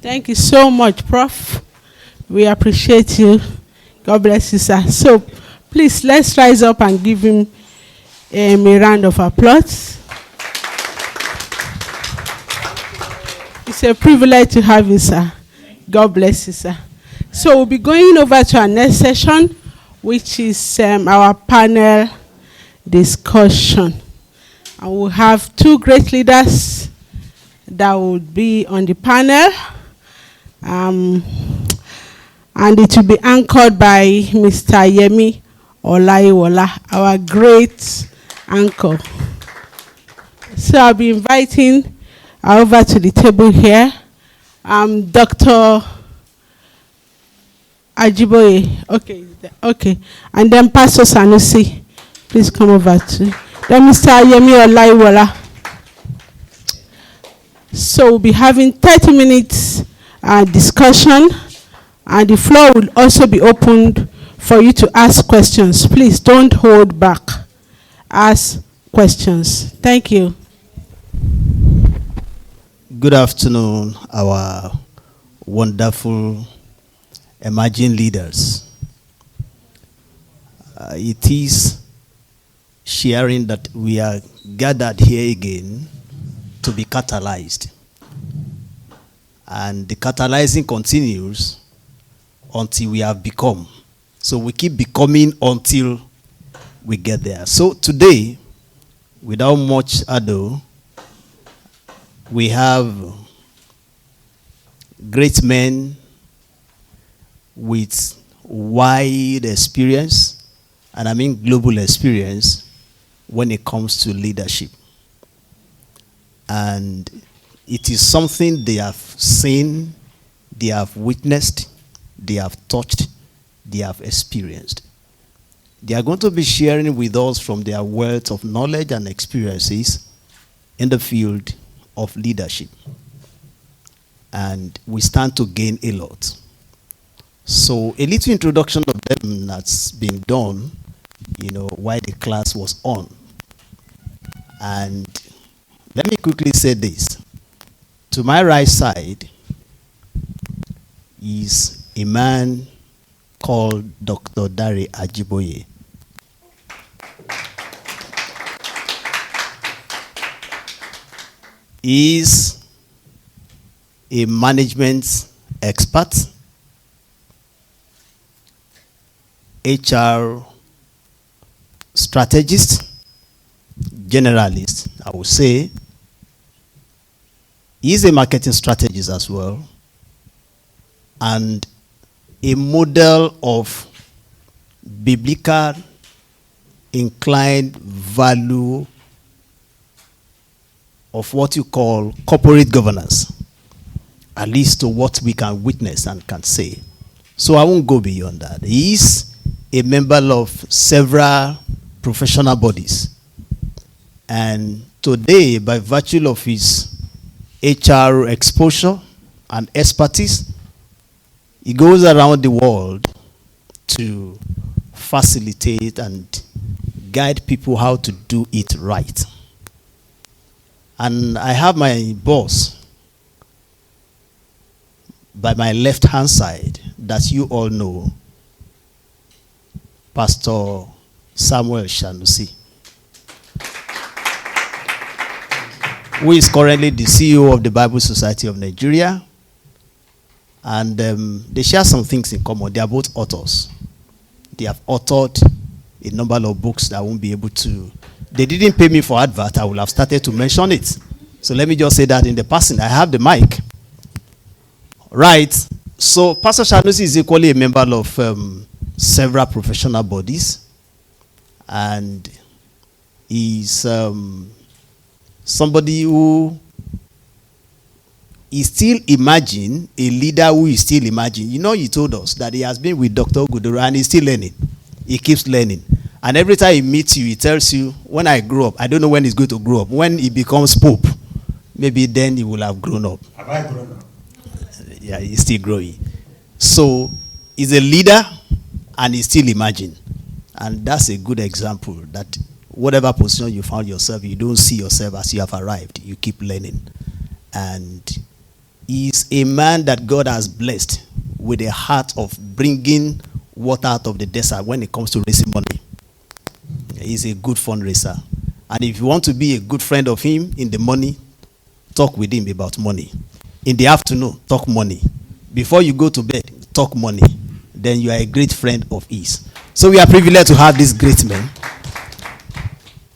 Thank you so much, Prof. We appreciate you. God bless you, sir. So, please, let's rise up and give him a round of applause. It's a privilege to have you, sir. God bless you, sir. So, we'll be going over to our next session, which is our panel discussion. And we'll have two great leaders that will be on the panel. And it will be anchored by Mr. Yemi Olaiwola, our great anchor. So I'll be inviting over to the table here Dr. Ajiboye. Okay. And then Pastor Sanusi. Please come over to. Then Mr. Yemi Olaiwola. So we'll be having 30 minutes discussion, and the floor will also be opened for you to ask questions. Please don't hold back. Ask questions. Thank you. Good afternoon, our wonderful emerging leaders. It is sharing that we are gathered here again to be catalyzed. And the catalyzing continues until we have become. So we keep becoming until we get there. So today, without much ado, we have great men with wide experience, and I mean global experience, when it comes to leadership. And it is something they have seen, they have witnessed, they have touched, they have experienced. They are going to be sharing with us from their wealth of knowledge and experiences in the field of leadership. And we stand to gain a lot. So a little introduction of them that's been done, while the class was on. And let me quickly say this. To my right side is a man called Dr. Dare Ajiboye. He is a management expert, HR strategist, generalist, I would say. He is a marketing strategist as well, and a model of biblical inclined value of what you call corporate governance, at least to what we can witness and can say. So I won't go beyond that. He is a member of several professional bodies. And today, by virtue of his HR exposure and expertise, he goes around the world to facilitate and guide people how to do it right. And I have my boss by my left-hand side that you all know, Pastor Samuel Sanusi, who is currently the CEO of the Bible Society of Nigeria. And they share some things in common. They are both authors. They have authored a number of books that I won't be able to. They didn't pay me for advert. I will have started to mention it. So let me just say that in the passing. I have the mic. Right. So Pastor Sanusi is equally a member of several professional bodies. And he's somebody who is still emerging, a leader who is still emerging. He told us that he has been with Dr. Guduru and he's still learning. He keeps learning. And every time he meets you, he tells you, when I grow up, I don't know when he's going to grow up. When he becomes Pope, maybe then he will have grown up. Have I grown up? Yeah, he's still growing. So he's a leader and he's still emerging. And that's a good example that whatever position you found yourself, you don't see yourself as you have arrived. You keep learning. And is a man that God has blessed with a heart of bringing water out of the desert when it comes to raising money. He's a good fundraiser. And if you want to be a good friend of him in the morning, talk with him about money. In the afternoon, talk money. Before you go to bed, talk money. Then you are a great friend of his. So we are privileged to have this great man.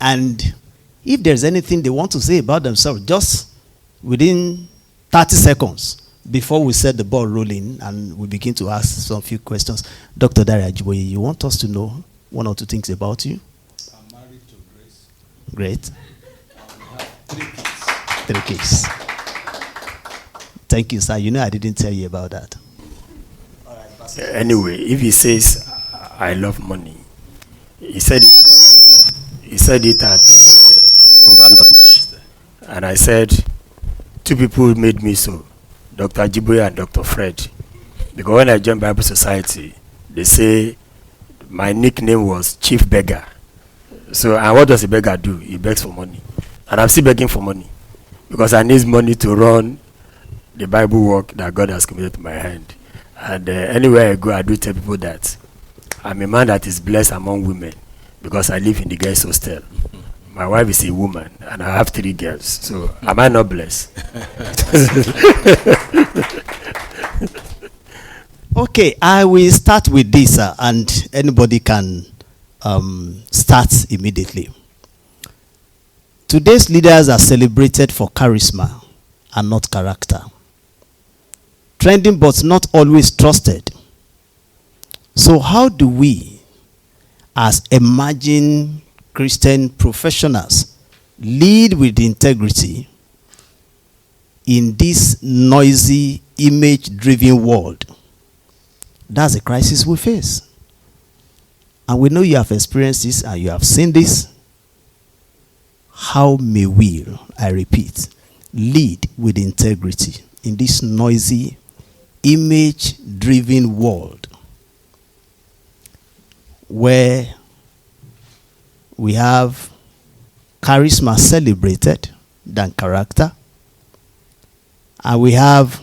And if there's anything they want to say about themselves, just within 30 seconds before we set the ball rolling and we begin to ask some few questions. Dr. Ajiboye, you want us to know one or two things about you? I'm married to Grace. Great. I have 3 kids. 3 kids. Thank you, sir. You know I didn't tell you about that. Anyway, if he says, I love money, he said it at over lunch. And I said, 2 people made me so, Dr. Ajiboye and Dr. Fred. Because when I joined Bible Society, they say my nickname was Chief Beggar. So, and what does a beggar do? He begs for money. And I'm still begging for money. Because I need money to run the Bible work that God has committed to my hand. And anywhere I go, I do tell people that I'm a man that is blessed among women because I live in the girls' hostel. My wife is a woman, and I have 3 girls. So am I not blessed? Okay, I will start with this, and anybody can start immediately. Today's leaders are celebrated for charisma and not character. Trending but not always trusted. So how do we, as emerging Christian professionals, lead with integrity in this noisy, image-driven world? That's a crisis we face. And we know you have experienced this and you have seen this. How may we, I repeat, lead with integrity in this noisy, image-driven world where we have charisma celebrated than character, and we have,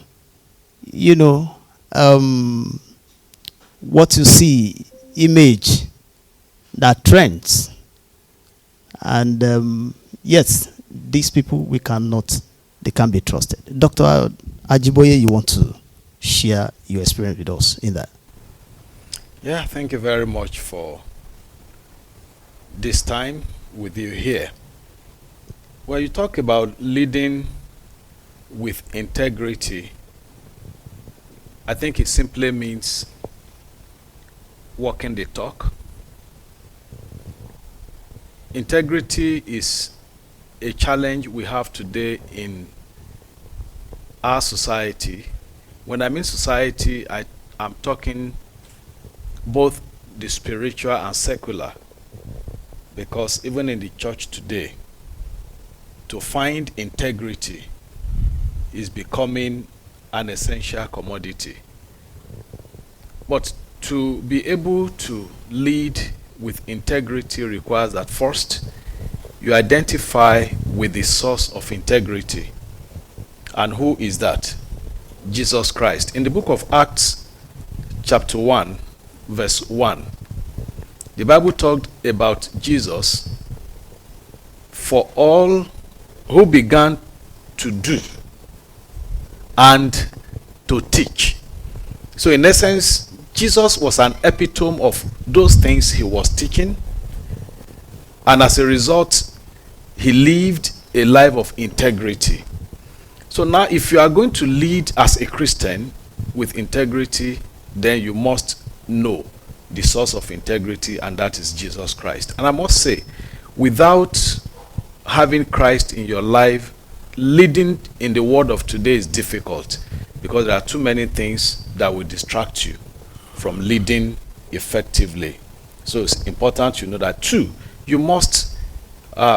what you see, image that trends, and yes, these people they can't be trusted. Dr. Ajiboye, you want to share your experience with us in that? Yeah, thank you very much for this time with you here. When you talk about leading with integrity, I think it simply means walking the talk. Integrity is a challenge we have today in our society. When I mean society, I'm talking both the spiritual and secular, because even in the church today, to find integrity is becoming an essential commodity. But to be able to lead with integrity requires that first you identify with the source of integrity. And who is that? Jesus Christ. In the book of Acts, chapter 1, verse 1, the Bible talked about Jesus for all who began to do and to teach. So in essence, Jesus was an epitome of those things he was teaching, and as a result, he lived a life of integrity. So now if you are going to lead as a Christian with integrity, then you must know the source of integrity, and that is Jesus Christ. And I must say, without having Christ in your life, leading in the world of today is difficult, because there are too many things that will distract you from leading effectively. So it's important you know that. 2, you must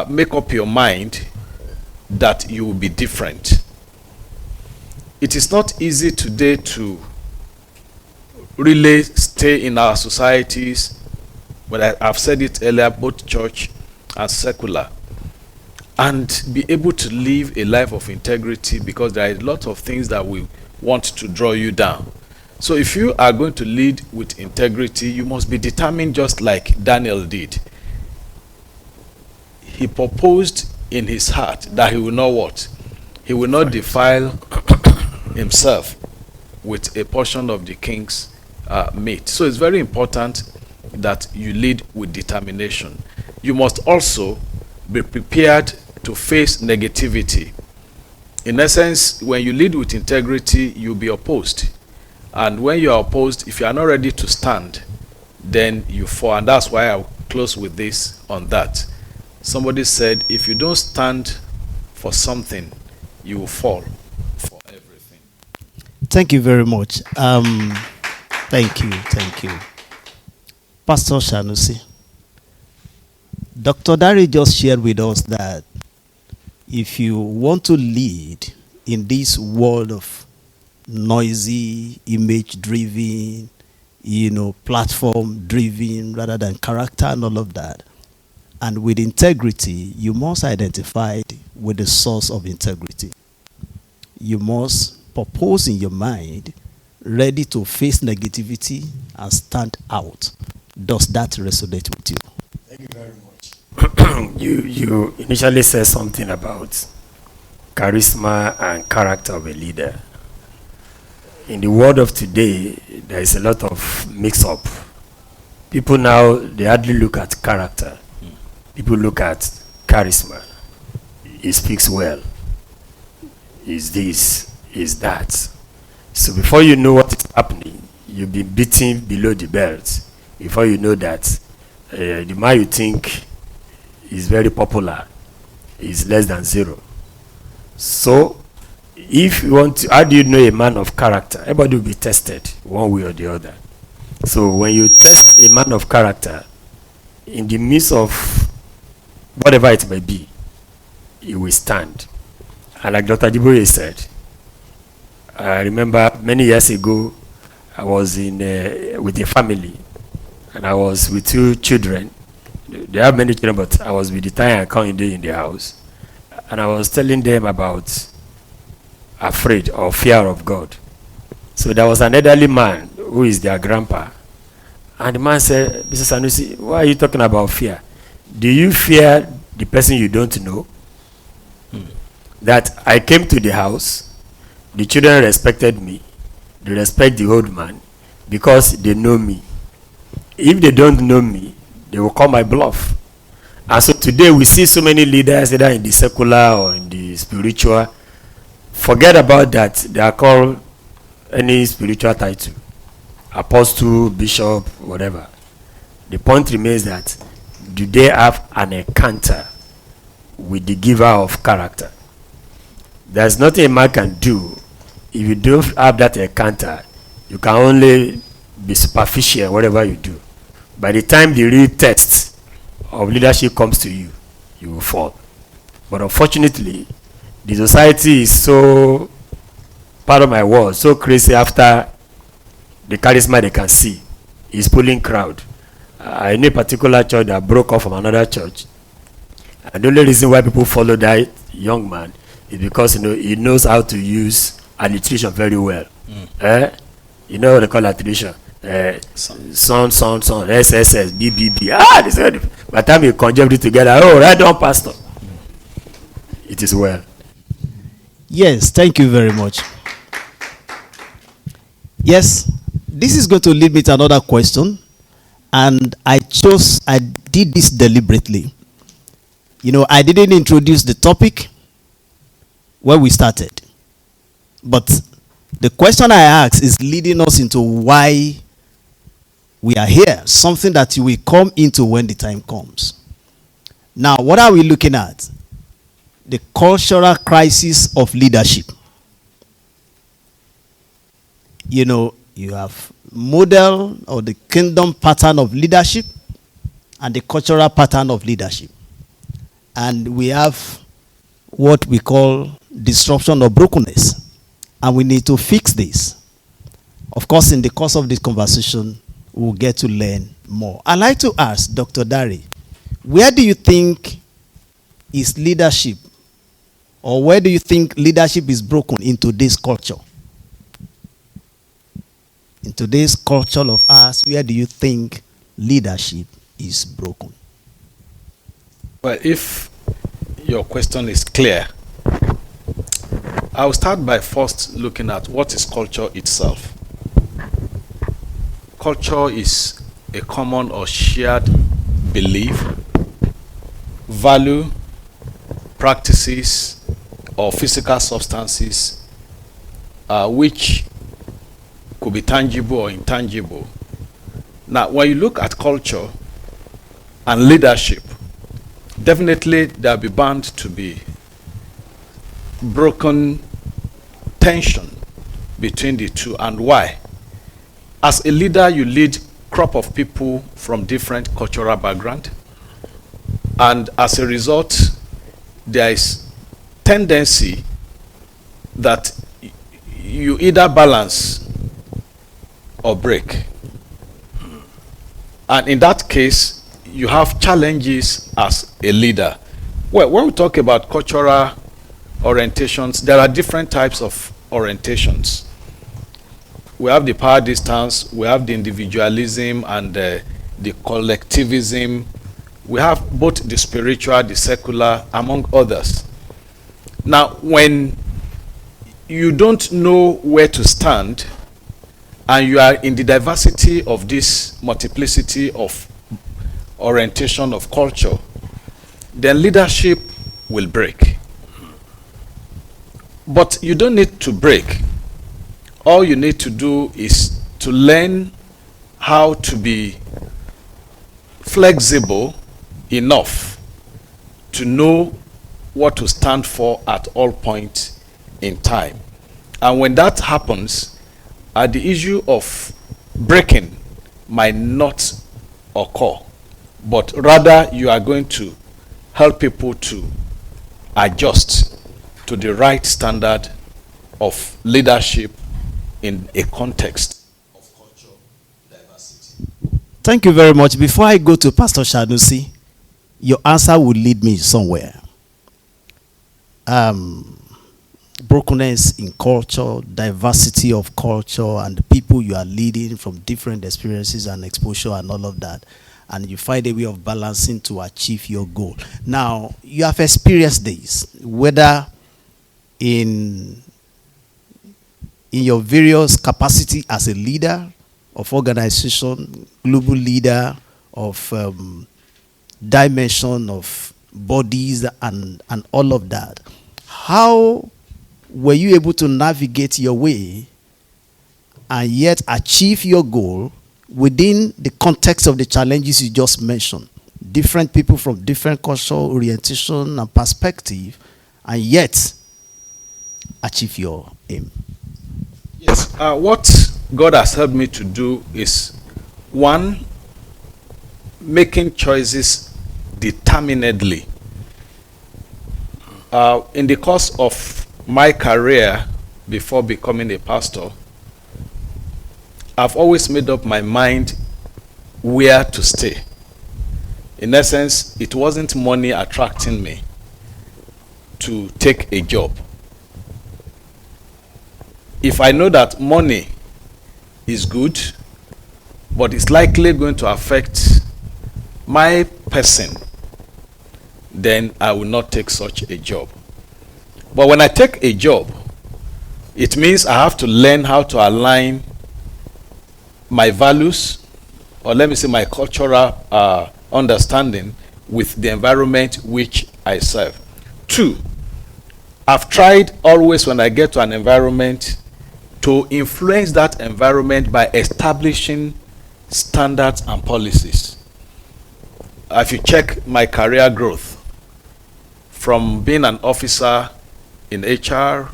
make up your mind that you will be different. It is not easy today to really stay in our societies, but I've said it earlier, both church and secular, and be able to live a life of integrity, because there are a lot of things that we want to draw you down. So if you are going to lead with integrity, you must be determined, just like Daniel did. He proposed in his heart that he will not what? He will not defile himself with a portion of the king's meat. So it's very important that you lead with determination. You must also be prepared to face negativity. In essence, when you lead with integrity, you'll be opposed. And when you are opposed, if you are not ready to stand, then you fall. And that's why I'll close with this on that. Somebody said, if you don't stand for something, you will fall for everything. Thank you very much. Thank you. Pastor Sanusi. Dr. Dari just shared with us that if you want to lead in this world of noisy, image-driven, platform-driven, rather than character and all of that, and with integrity, you must identify with the source of integrity. You must purpose in your mind, ready to face negativity and stand out. Does that resonate with you? Thank you very much. You initially said something about charisma and character of a leader. In the world of today, there is a lot of mix-up. People now, they hardly look at character. People look at charisma. He speaks well. Is this, is that. So before you know what is happening, you'll be beating below the belt. Before you know that, the man you think is very popular is less than zero. So if you want to, how do you know a man of character? Everybody will be tested one way or the other. So when you test a man of character, in the midst of whatever it may be, he will stand. And like Dr. Ajiboye said, I remember many years ago, I was in with a family, and I was with 2 children. They have many children, but I was with the time I come in the house, and I was telling them about afraid or fear of God. So there was an elderly man who is their grandpa, and the man said, "Mr. Sanusi, why are you talking about fear? Do you fear the person you don't know?" That I came to the house, the children respected me, they respect the old man because they know me. If they don't know me, they will call my bluff. And so today we see so many leaders, either in the secular or in the spiritual, forget about that. They are called any spiritual title, apostle, bishop, whatever. The point remains that, do they have an encounter with the giver of character? There's nothing a man can do if you don't have that encounter. You can only be superficial, whatever you do. By the time the real test of leadership comes to you, you will fall. But unfortunately, the society is so, pardon my word, so crazy after the charisma they can see. Is pulling crowd. I know a particular church that broke off from another church. And the only reason why people follow that young man is because he knows how to use alliteration very well. You know what they call alliteration? Son, SSS, BBB. By the time you conjure it together, oh, right on, pastor. It is well. Yes, thank you very much. Yes, this is going to lead me to another question. And I did this deliberately. I didn't introduce the topic when we started. But the question I asked is leading us into why we are here, something that you will come into when the time comes. Now, what are we looking at? The cultural crisis of leadership. You have model or the kingdom pattern of leadership and the cultural pattern of leadership. And we have what we call disruption or brokenness. And we need to fix this. Of course, in the course of this conversation, we'll get to learn more. I'd like to ask Dr. Dari, where do you think is leadership, or where do you think leadership is broken in today's culture? In today's culture of ours, where do you think leadership is broken? Well, if your question is clear, I'll start by first looking at what is culture itself. Culture is a common or shared belief, value, practices, or physical substances which could be tangible or intangible. Now, when you look at culture and leadership, definitely there'll be bound to be broken tension between the two. And why? As a leader, you lead crop of people from different cultural background, and as a result, there is tendency that you either balance or break. And in that case, you have challenges as a leader. Well, when we talk about cultural orientations, there are different types of orientations. We have the power distance, we have the individualism and the collectivism. We have both the spiritual, the secular, among others. Now, when you don't know where to stand, and you are in the diversity of this multiplicity of orientation of culture, then leadership will break. But you don't need to break. All you need to do is to learn how to be flexible enough to know what to stand for at all points in time. And when that happens, the issue of breaking might not occur, but rather you are going to help people to adjust to the right standard of leadership in a context of culture diversity. Thank you very much. Before I go to Pastor Sanusi, your answer will lead me somewhere. Brokenness in culture, diversity of culture, and the people you are leading from different experiences and exposure and all of that. And you find a way of balancing to achieve your goal. Now, you have experienced this, whether in your various capacity as a leader of organization, global leader of dimension of bodies and all of that. How were you able to navigate your way and yet achieve your goal within the context of the challenges you just mentioned? Different people from different cultural orientation and perspective, and yet achieve your aim. Yes, what God has helped me to do is, one, making choices determinedly. In the course of my career before becoming a pastor, I've always made up my mind where to stay. In essence, it wasn't money attracting me to take a job. If I know that money is good, but it's likely going to affect my person, then I will not take such a job. But when I take a job, it means I have to learn how to align my values, or let me say my cultural understanding, with the environment which I serve. Two, I've tried always when I get to an environment to influence that environment by establishing standards and policies. If you check my career growth, from being an officer in HR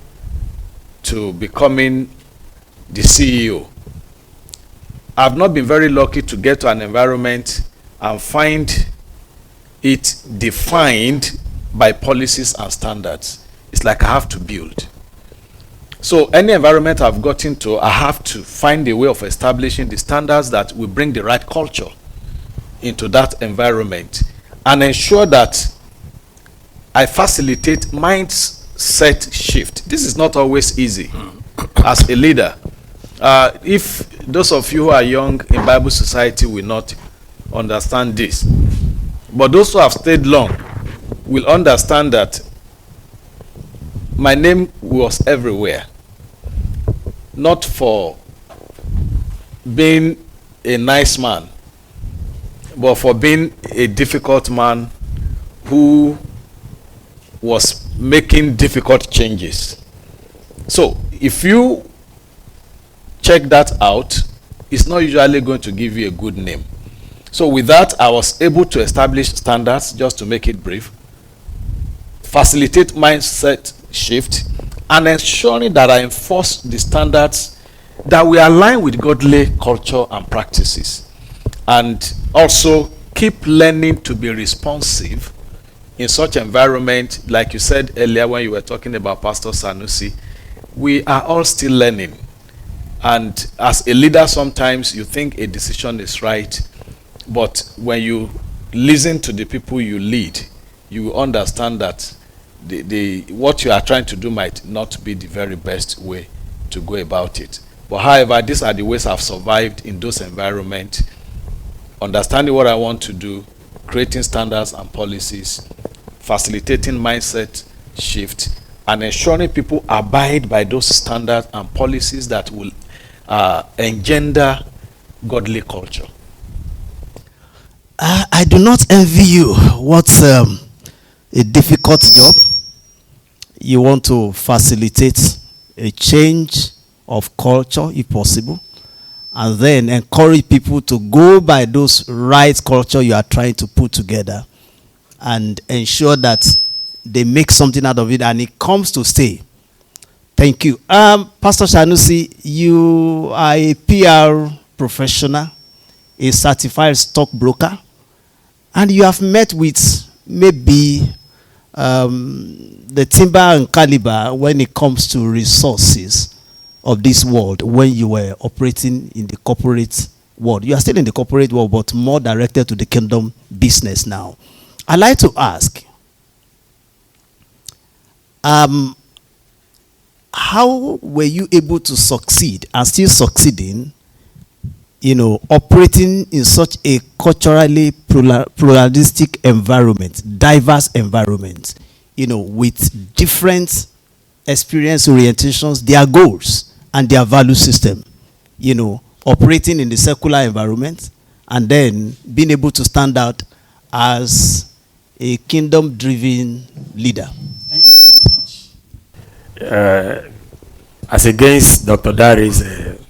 to becoming the CEO, I've not been very lucky to get to an environment and find it defined by policies and standards. It's like I have to build. So any environment I've gotten to, I have to find a way of establishing the standards that will bring the right culture into that environment and ensure that I facilitate mindset shift. This is not always easy as a leader. If those of you who are young in Bible Society will not understand this, but those who have stayed long will understand that my name was everywhere, not for being a nice man, but for being a difficult man who was making difficult changes. So if you check that out, it's not usually going to give you a good name. So with that, I was able to establish standards, just to make it brief, facilitate mindset shift, and ensuring that I enforce the standards that we align with godly culture and practices, and also keep learning to be responsive in such environment. Like you said earlier when you were talking about Pastor Sanusi, we are all still learning, and as a leader sometimes you think a decision is right, but when you listen to the people you lead, you will understand that what you are trying to do might not be the very best way to go about it. But however, these are the ways I've survived in those environments, understanding what I want to do, creating standards and policies, facilitating mindset shift, and ensuring people abide by those standards and policies that will engender godly culture. I do not envy you. What's a difficult job? You want to facilitate a change of culture, if possible, and then encourage people to go by those right culture you are trying to put together, and ensure that they make something out of it and it comes to stay. Thank you. Pastor Sanusi, you are a PR professional, a certified stockbroker, and you have met with maybe the timber and caliber when it comes to resources of this world when you were operating in the corporate world. You are still in the corporate world, but more directed to the kingdom business now. I'd like to ask, how were you able to succeed and still succeeding, operating in such a culturally pluralistic environment, diverse environment, with different experience orientations, their goals and their value system, operating in the secular environment and then being able to stand out as a kingdom-driven leader? As against Dr. Dari's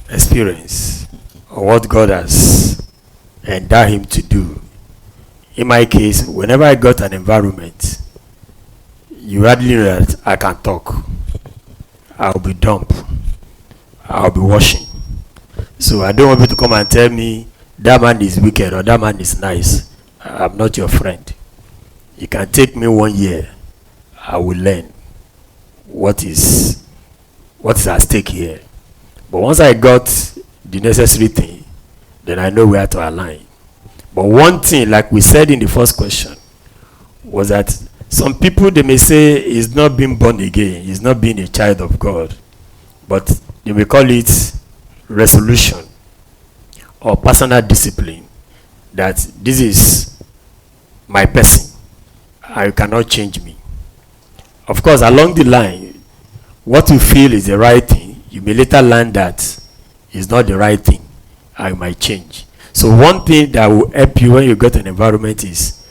experience, or what God has endowed him to do, in my case, whenever I got an environment, you hardly know that I can talk. I'll be dumb. I'll be washing. So I don't want you to come and tell me that man is wicked or that man is nice. I'm not your friend. You can take me 1 year. I will learn what is at stake here. But once I got the necessary thing, then I know where to align. But one thing, like we said in the first question, was that some people, they may say he's not being born again, he's not being a child of God, but they may call it resolution or personal discipline, that this is my person and you cannot change me. Of course, along the line, what you feel is the right thing, you may later learn that is not the right thing and you might change. So one thing that will help you when you get an environment is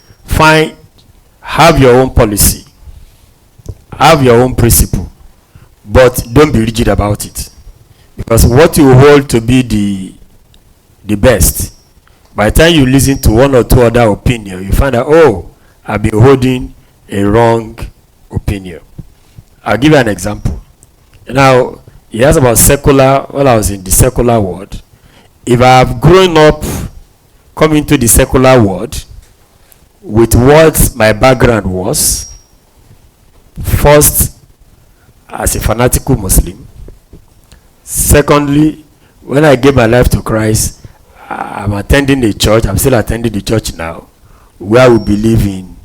have your own policy, have your own principle, but don't be rigid about it. Because what you hold to be the best, by the time you listen to one or two other opinions, you find out, oh, I've been holding a wrong opinion. I'll give you an example. Now, he asked about secular, when I was in the secular world. If I have grown up coming to the secular world with what my background was, first, as a fanatical Muslim. Secondly, when I gave my life to Christ, I'm attending a church, I'm still attending the church now, where we believe in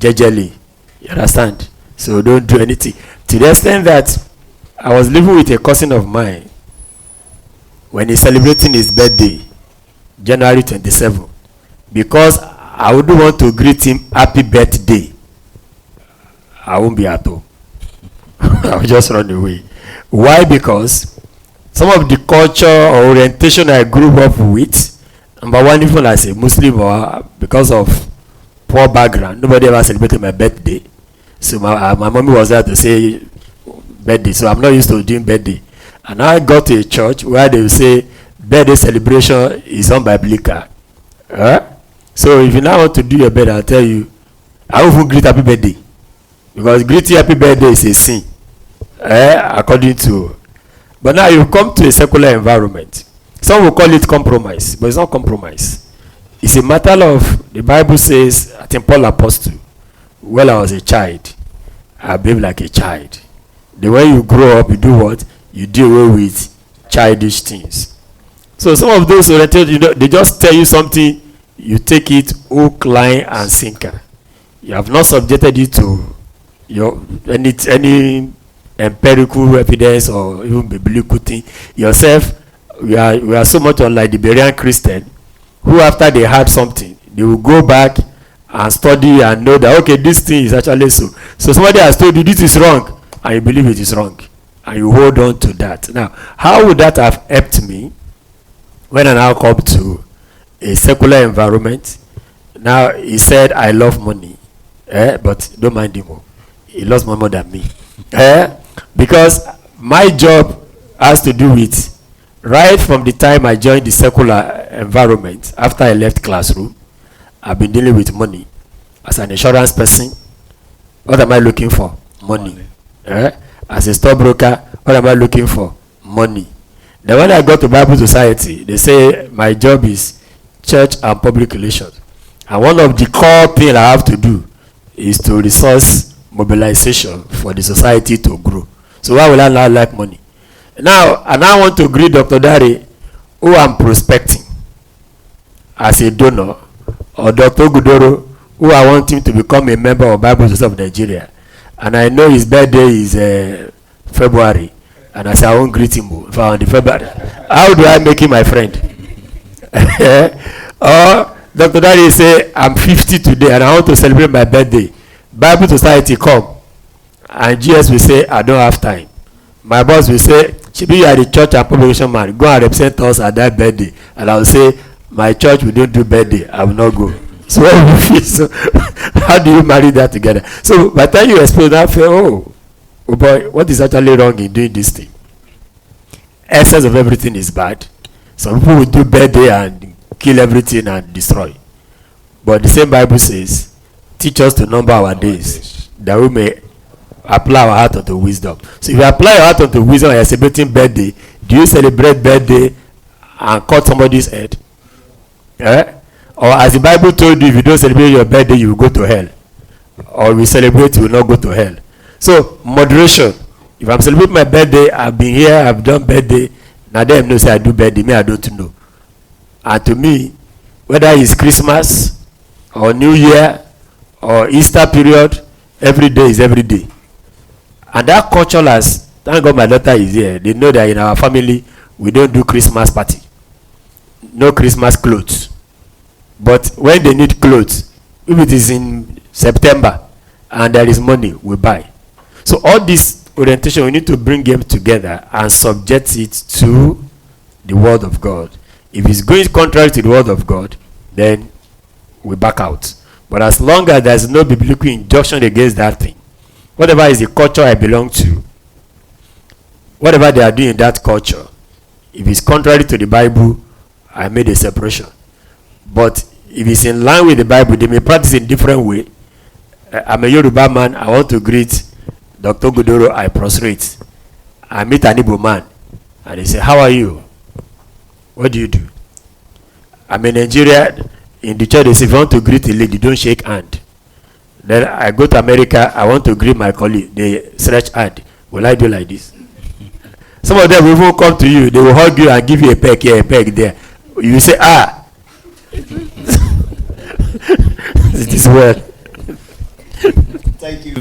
jejely. You understand? So don't do anything. To the extent that I was living with a cousin of mine when he's celebrating his birthday, January 27, because I wouldn't want to greet him happy birthday. I won't be at home. I'll just run away. Why? Because some of the culture or orientation I grew up with, number one, even as a Muslim or because of poor background, nobody ever celebrated my birthday. So my mommy was there to say birthday, so I'm not used to doing birthday. And I got to a church where they will say birthday celebration is unbiblical. So if you now want to do your birthday, I'll tell you, I won't greet happy birthday, because greeting happy birthday is a sin, according to. But now you come to a secular environment. Some will call it compromise, but it's not compromise. It's a matter of, the Bible says, I think Paul Apostle, when I was a child, I behaved like a child. The way you grow up, you do what? You deal away with childish things. So some of those oriented, they just tell you something, you take it hook, line, and sinker. You have not subjected it to your any empirical evidence or even biblical thing. Yourself, we are so much unlike the Berean Christian, who after they had something, they will go back and study and know that, okay, this thing is actually so. So somebody has told you this is wrong, and you believe it is wrong, and you hold on to that. Now, how would that have helped me when I now come to a secular environment? Now, he said, I love money, but don't mind him. He loves more than me. Because my job has to do with, right from the time I joined the secular environment, after I left classroom, I've been dealing with money. As an insurance person, what am I looking for? Money. As a stockbroker, what am I looking for? Money. Then when I go to Bible Society, they say my job is church and public relations. And one of the core things I have to do is to resource mobilization for the society to grow. So why will I not like money? Now, and I want to greet Dr. Dari, who I'm prospecting as a donor, or Dr. Gudoro, who I want him to become a member of Bible Society of Nigeria. And I know his birthday is February, and I say I won't greet him for the February. How do I make him my friend? Or Dr. Dari say, I'm 50 today and I want to celebrate my birthday. Bible Society come, and GS will say, I don't have time. My boss will say, Chibi, you are the church and publication man, go and represent us at that birthday. And I will say, my church, we don't do birthday, I will not go. So, so how do you marry that together? So by the time you explain that, oh boy, what is actually wrong in doing this thing? Excess of everything is bad. Some people will do birthday and kill everything and destroy. But the same Bible says, teach us to number our days, that we may apply our heart unto wisdom. So if you apply your heart unto wisdom and you're celebrating birthday, do you celebrate birthday and cut somebody's head? Or as the Bible told you, if you don't celebrate your birthday, you will go to hell. Or if you celebrate, you will not go to hell. So moderation. If I'm celebrating my birthday, I've been here, I've done birthday. Now them know say I do birthday, me I don't know. And to me, whether it's Christmas or New Year or Easter period, every day is every day. And that culture has, thank God my daughter is here. They know that in our family, we don't do Christmas party. No Christmas clothes. But when they need clothes, if it is in September and there is money, we buy. So all this orientation, we need to bring them together and subject it to the word of God. If it's going contrary to the word of God, then we back out. But as long as there's no biblical injunction against that thing, whatever is the culture I belong to, whatever they are doing in that culture, if it's contrary to the Bible, I made a separation. But if it's in line with the Bible, they may practice in different way. I'm a Yoruba man, I want to greet Dr. Gudoro, I prostrate. I meet an Igbo man, and they say, how are you? What do you do? I'm in Nigeria, in the church, they say, if you want to greet a lady, don't shake hand. Then I go to America, I want to greet my colleague, they stretch hand. Will I do like this? Some of them will even come to you, they will hug you and give you a peck here, a peck there. You say, ah. It is well.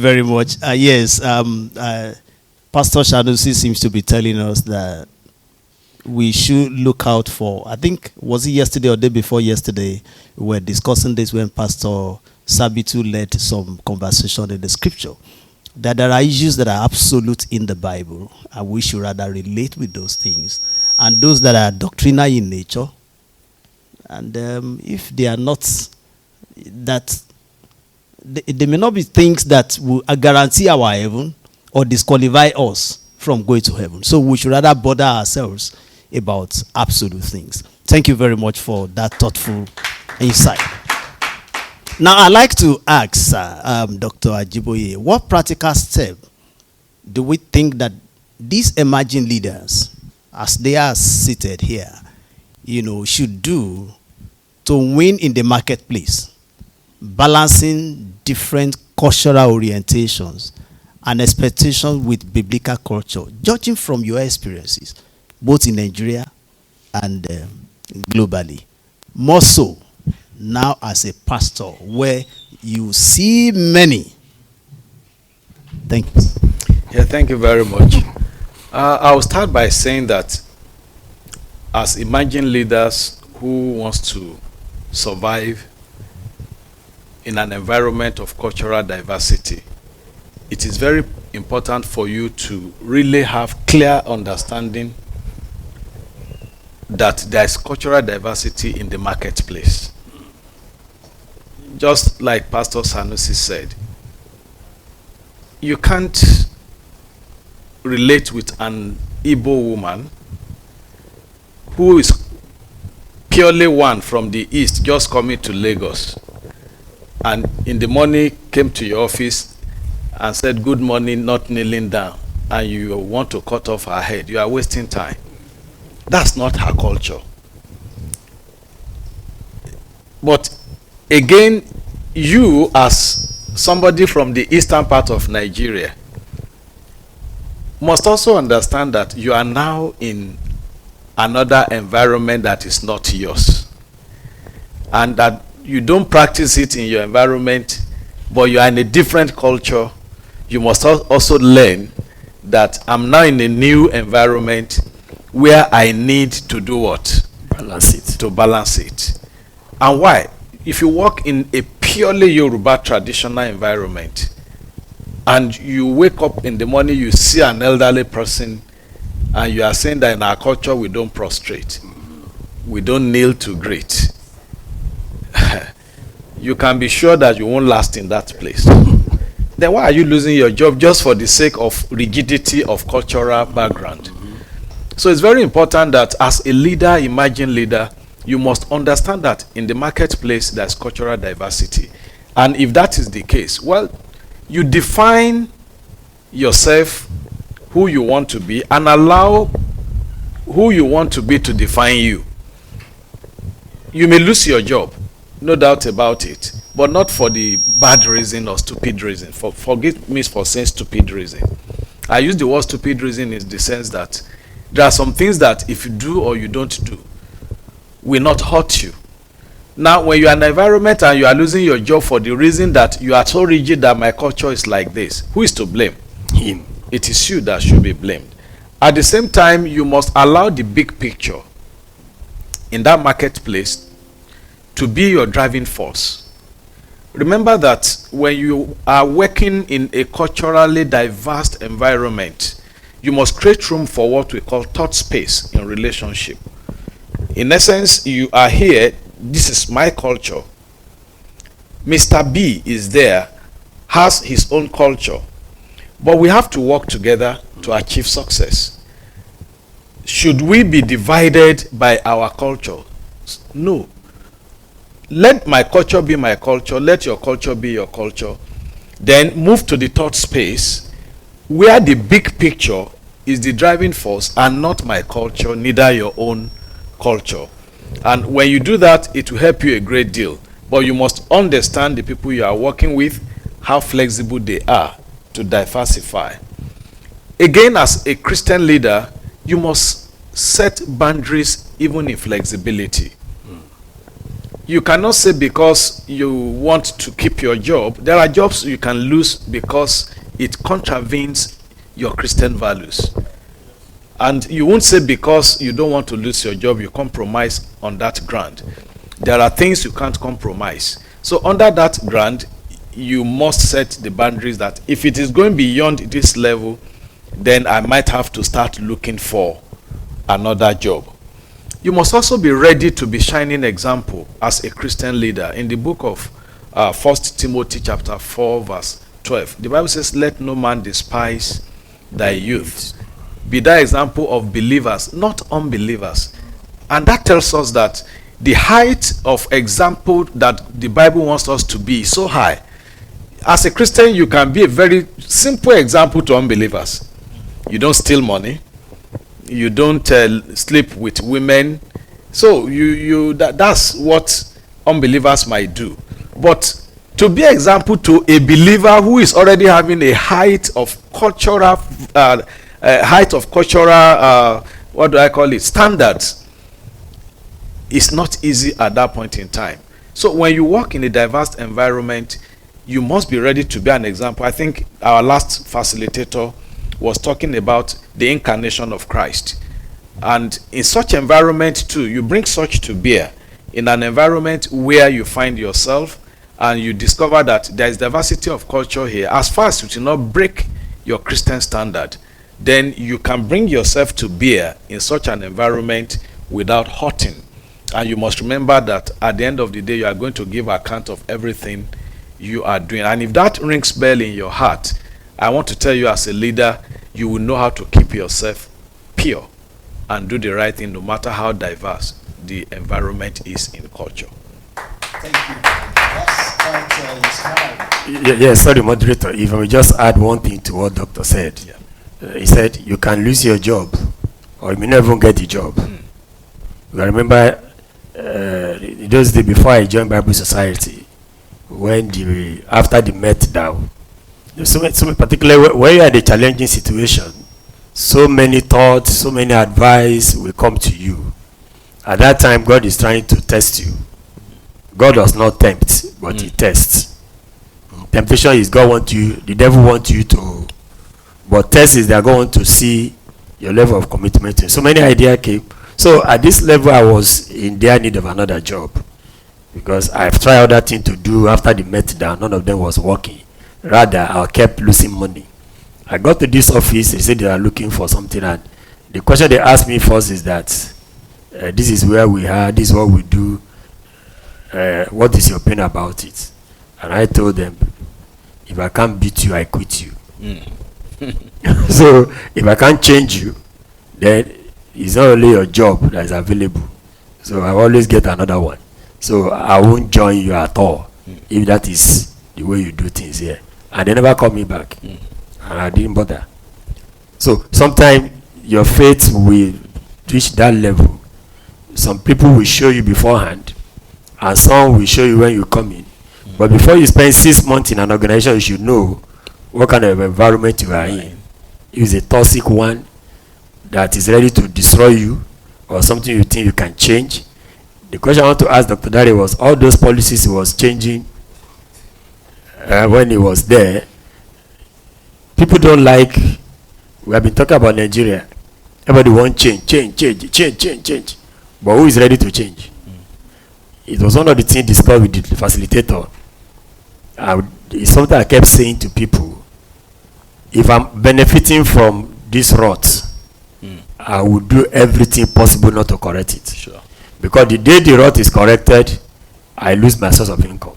very much. Yes, Pastor Sanusi seems to be telling us that we should look out for, I think, was it yesterday or day before yesterday, we were discussing this when Pastor Sabitu led some conversation in the scripture, that there are issues that are absolute in the Bible, and we should rather relate with those things, and those that are doctrinal in nature, and if they are not, that they may not be things that will guarantee our heaven or disqualify us from going to heaven. So we should rather bother ourselves about absolute things. Thank you very much for that thoughtful insight. Now, I'd like to ask Dr. Ajiboye, what practical step do we think that these emerging leaders, as they are seated here, should do to win in the marketplace, balancing different cultural orientations and expectations with biblical culture, judging from your experiences, both in Nigeria and globally? More so now as a pastor, where you see many. Thank you. Yeah, thank you very much. I'll start by saying that as emerging leaders who wants to survive in an environment of cultural diversity, it is very important for you to really have clear understanding that there is cultural diversity in the marketplace. Just like Pastor Sanusi said, you can't relate with an Igbo woman who is purely one from the east, just coming to Lagos, and in the morning came to your office and said good morning, not kneeling down, and you want to cut off her head. You are wasting time. That's not her culture. But again, you as somebody from the eastern part of Nigeria must also understand that you are now in another environment that is not yours, and that you don't practice it in your environment, but you are in a different culture. You must also learn that I'm now in a new environment where I need to do what? Balance it. To balance it. And why? If you work in a purely Yoruba traditional environment, and you wake up in the morning, you see an elderly person, and you are saying that in our culture we don't prostrate, we don't kneel to greet, you can be sure that you won't last in that place. Then why are you losing your job just for the sake of rigidity of cultural background? So it's very important that as a leader, emerging leader, you must understand that in the marketplace there's cultural diversity. And if that is the case, well, you define yourself, who you want to be, and allow who you want to be to define you. You may lose your job, no doubt about it, but not for the bad reason or stupid reason. Forgive me for saying stupid reason. I use the word stupid reason in the sense that there are some things that if you do or you don't do will not hurt you. Now, when you are in an environment and you are losing your job for the reason that you are so rigid that my culture is like this, who is to blame? Him. It is you that should be blamed. At the same time, you must allow the big picture in that marketplace to be your driving force. Remember that when you are working in a culturally diverse environment, you must create room for what we call thought space in relationship. In essence, you are here, this is my culture. Mr. B is there, has his own culture. But we have to work together to achieve success. Should we be divided by our culture? No. Let my culture be my culture. Let your culture be your culture. Then move to the third space where the big picture is the driving force and not my culture, neither your own culture. And when you do that, it will help you a great deal. But you must understand the people you are working with, how flexible they are to diversify. Again, as a Christian leader, you must set boundaries even in flexibility. you cannot say because you want to keep your job, there are jobs you can lose because it contravenes your Christian values. And you won't say because you don't want to lose your job, you compromise on that ground. There are things you can't compromise. So under that ground, you must set the boundaries that if it is going beyond this level, then I might have to start looking for another job. You must also be ready to be shining example as a Christian leader. In the book of 1 Timothy chapter 4 verse 12, the Bible says, let no man despise thy youth. Be thy example of believers, not unbelievers. And that tells us that the height of example that the Bible wants us to be is so high. As a Christian, you can be a very simple example to unbelievers. You don't steal money. You don't sleep with women. So that's what unbelievers might do. But to be an example to a believer who is already having a height of cultural what do I call it, standards, is not easy at that point in time. So when you work in a diverse environment, you must be ready to be an example. I think our last facilitator was talking about the incarnation of Christ. And in such environment too, you bring such to bear in an environment where you find yourself and you discover that there is diversity of culture here. As far as you do not break your Christian standard, then you can bring yourself to bear in such an environment without hurting. And you must remember that at the end of the day, you are going to give account of everything you are doing. And if that rings bell in your heart, I want to tell you as a leader, you will know how to keep yourself pure and do the right thing no matter how diverse the environment is in culture. Thank you. That's quite inspiring. Yes, sorry, moderator. If I may just add one thing to what Doctor said. Yeah. He said you can lose your job, or you may not even get the job. I remember those days before I joined Bible Society, when after the meltdown, so particularly when you are in a challenging situation, so many thoughts, so many advice will come to you. At that time, God is trying to test you. God does not tempt, but He tests. Temptation is God wants you, the devil wants you to, but test is that God wants to see your level of commitment. So many ideas came. So at this level, I was in dire need of another job because I've tried other things to do after the meltdown. None of them was working. Rather, I kept losing money. I got to this office. They said they are looking for something, and the question they asked me first is that this is where we are. This is what we do. What is your opinion about it? And I told them, if I can't beat you, I quit you. So if I can't change you, then it's not only your job that is available. So I always get another one. So I won't join you at all if that is the way you do things here. And they never call me back. And I didn't bother. So sometimes your faith will reach that level. Some people will show you beforehand, and some will show you when you come in. But before you spend 6 months in an organization, you should know what kind of environment you are in. If it's a toxic one that is ready to destroy you, or something you think you can change. The question I want to ask Dr. Dare was, all those policies he was changing when he was there, people don't like. We have been talking about Nigeria. Everybody wants change. But who is ready to change? It was one of the things discussed with the facilitator. It's something I kept saying to people. If I'm benefiting from this rot, I will do everything possible not to correct it. Sure. Because the day the rot is corrected, I lose my source of income.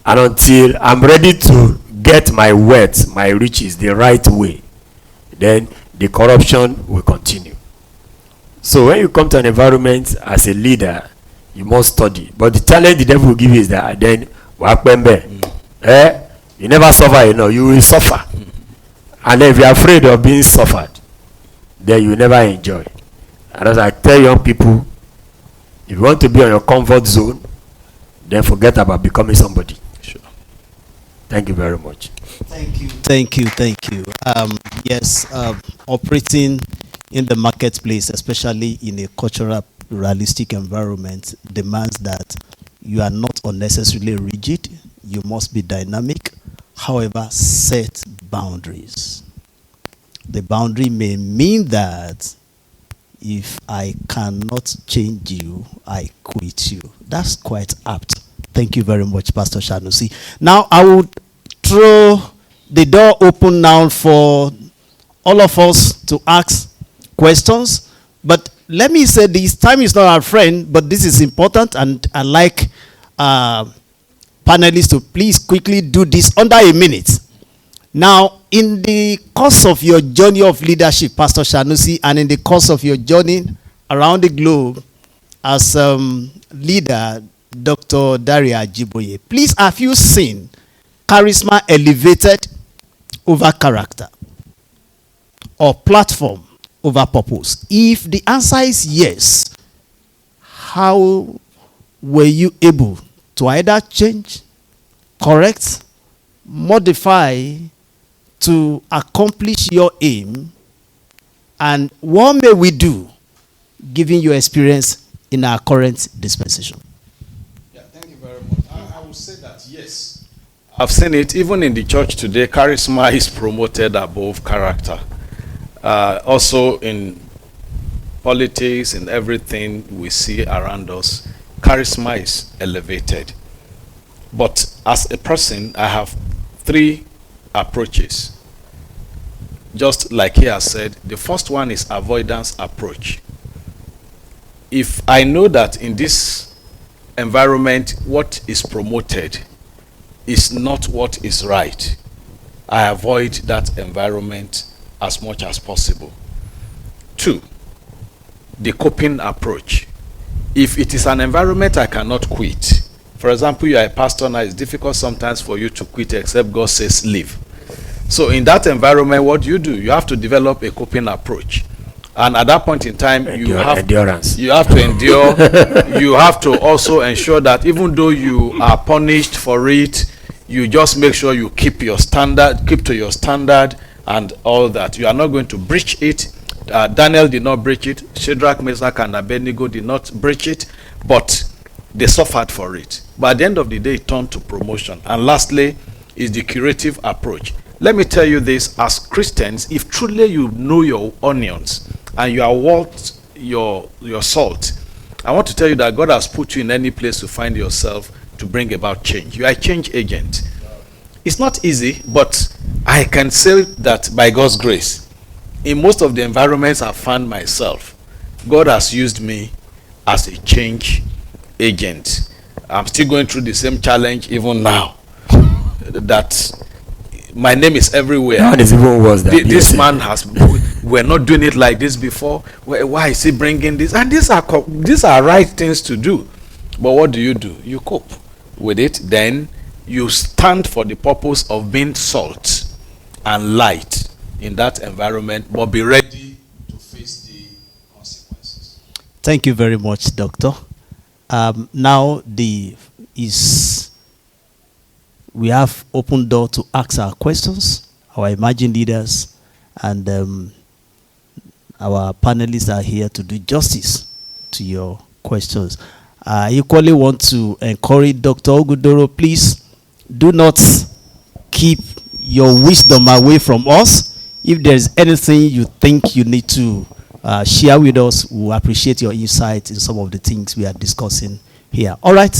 And until I'm ready to get my wealth, my riches the right way, then the corruption will continue. So when you come to an environment as a leader, you must study. But the challenge the devil will give you is that then you never suffer, you will suffer. And then if you're afraid of being suffered, then you will never enjoy. And as I tell young people, if you want to be on your comfort zone, then forget about becoming somebody. Sure. Thank you very much. Thank you. Yes, operating in the marketplace, especially in a cultural pluralistic environment, demands that You are not unnecessarily rigid. You must be dynamic. However, set boundaries. The boundary may mean that if I cannot change you, I quit you. That's quite apt. Thank you very much, Pastor Sanusi. Now, I would throw the door open now for all of us to ask questions. But let me say this, time is not our friend, but this is important, and I like panelists to please quickly do this under a minute. Now, in the course of your journey of leadership, Pastor Sanusi, and in the course of your journey around the globe as leader, Dr. Daria Ajiboye, please, have you seen charisma elevated over character or platform over purpose? If the answer is yes, how were you able to either change, correct, modify to accomplish your aim? And what may we do given your experience in our current dispensation? Yeah, thank you very much. I would say that yes. I've seen it even in the church today. Charisma is promoted above character. Also in politics and everything we see around us, charisma is elevated. But as a person, I have 3 approaches. Just like he has said, the first one is avoidance approach. If I know that in this environment what is promoted is not what is right, I avoid that environment as much as possible. 2, the coping approach. If it is an environment I cannot quit, for example, you are a pastor now, it's difficult sometimes for you to quit except God says leave. So in that environment, what do? You have to develop a coping approach. And at that point in time, you have endurance. You have to endure. You have to also ensure that even though you are punished for it, you just make sure you keep your standard, keep to your standard and all that. You are not going to breach it. Daniel did not breach it. Shadrach, Meshach, and Abednego did not breach it, but they suffered for it. But at the end of the day, it turned to promotion. And lastly, is the curative approach. Let me tell you this, as Christians, if truly you know your onions and you are worth your salt, I want to tell you that God has put you in any place to find yourself to bring about change. You are a change agent. It's not easy, but I can say that by God's grace, in most of the environments I've found myself, God has used me as a change agent. I'm still going through the same challenge even now. That my name is everywhere. That is even worse than this man has. We're not doing it like this before. Why is he bringing this? And these are right things to do. But what do? You cope with it. Then you stand for the purpose of being salt and light in that environment, but be ready to face the consequences. Thank you very much, Doctor. Now we have open door to ask our questions. Our emerging leaders and our panelists are here to do justice to your questions. I equally want to encourage Dr. Ogudoro, please do not keep your wisdom away from us. If there's anything you think you need to share with us, we appreciate your insight in some of the things we are discussing here. All right,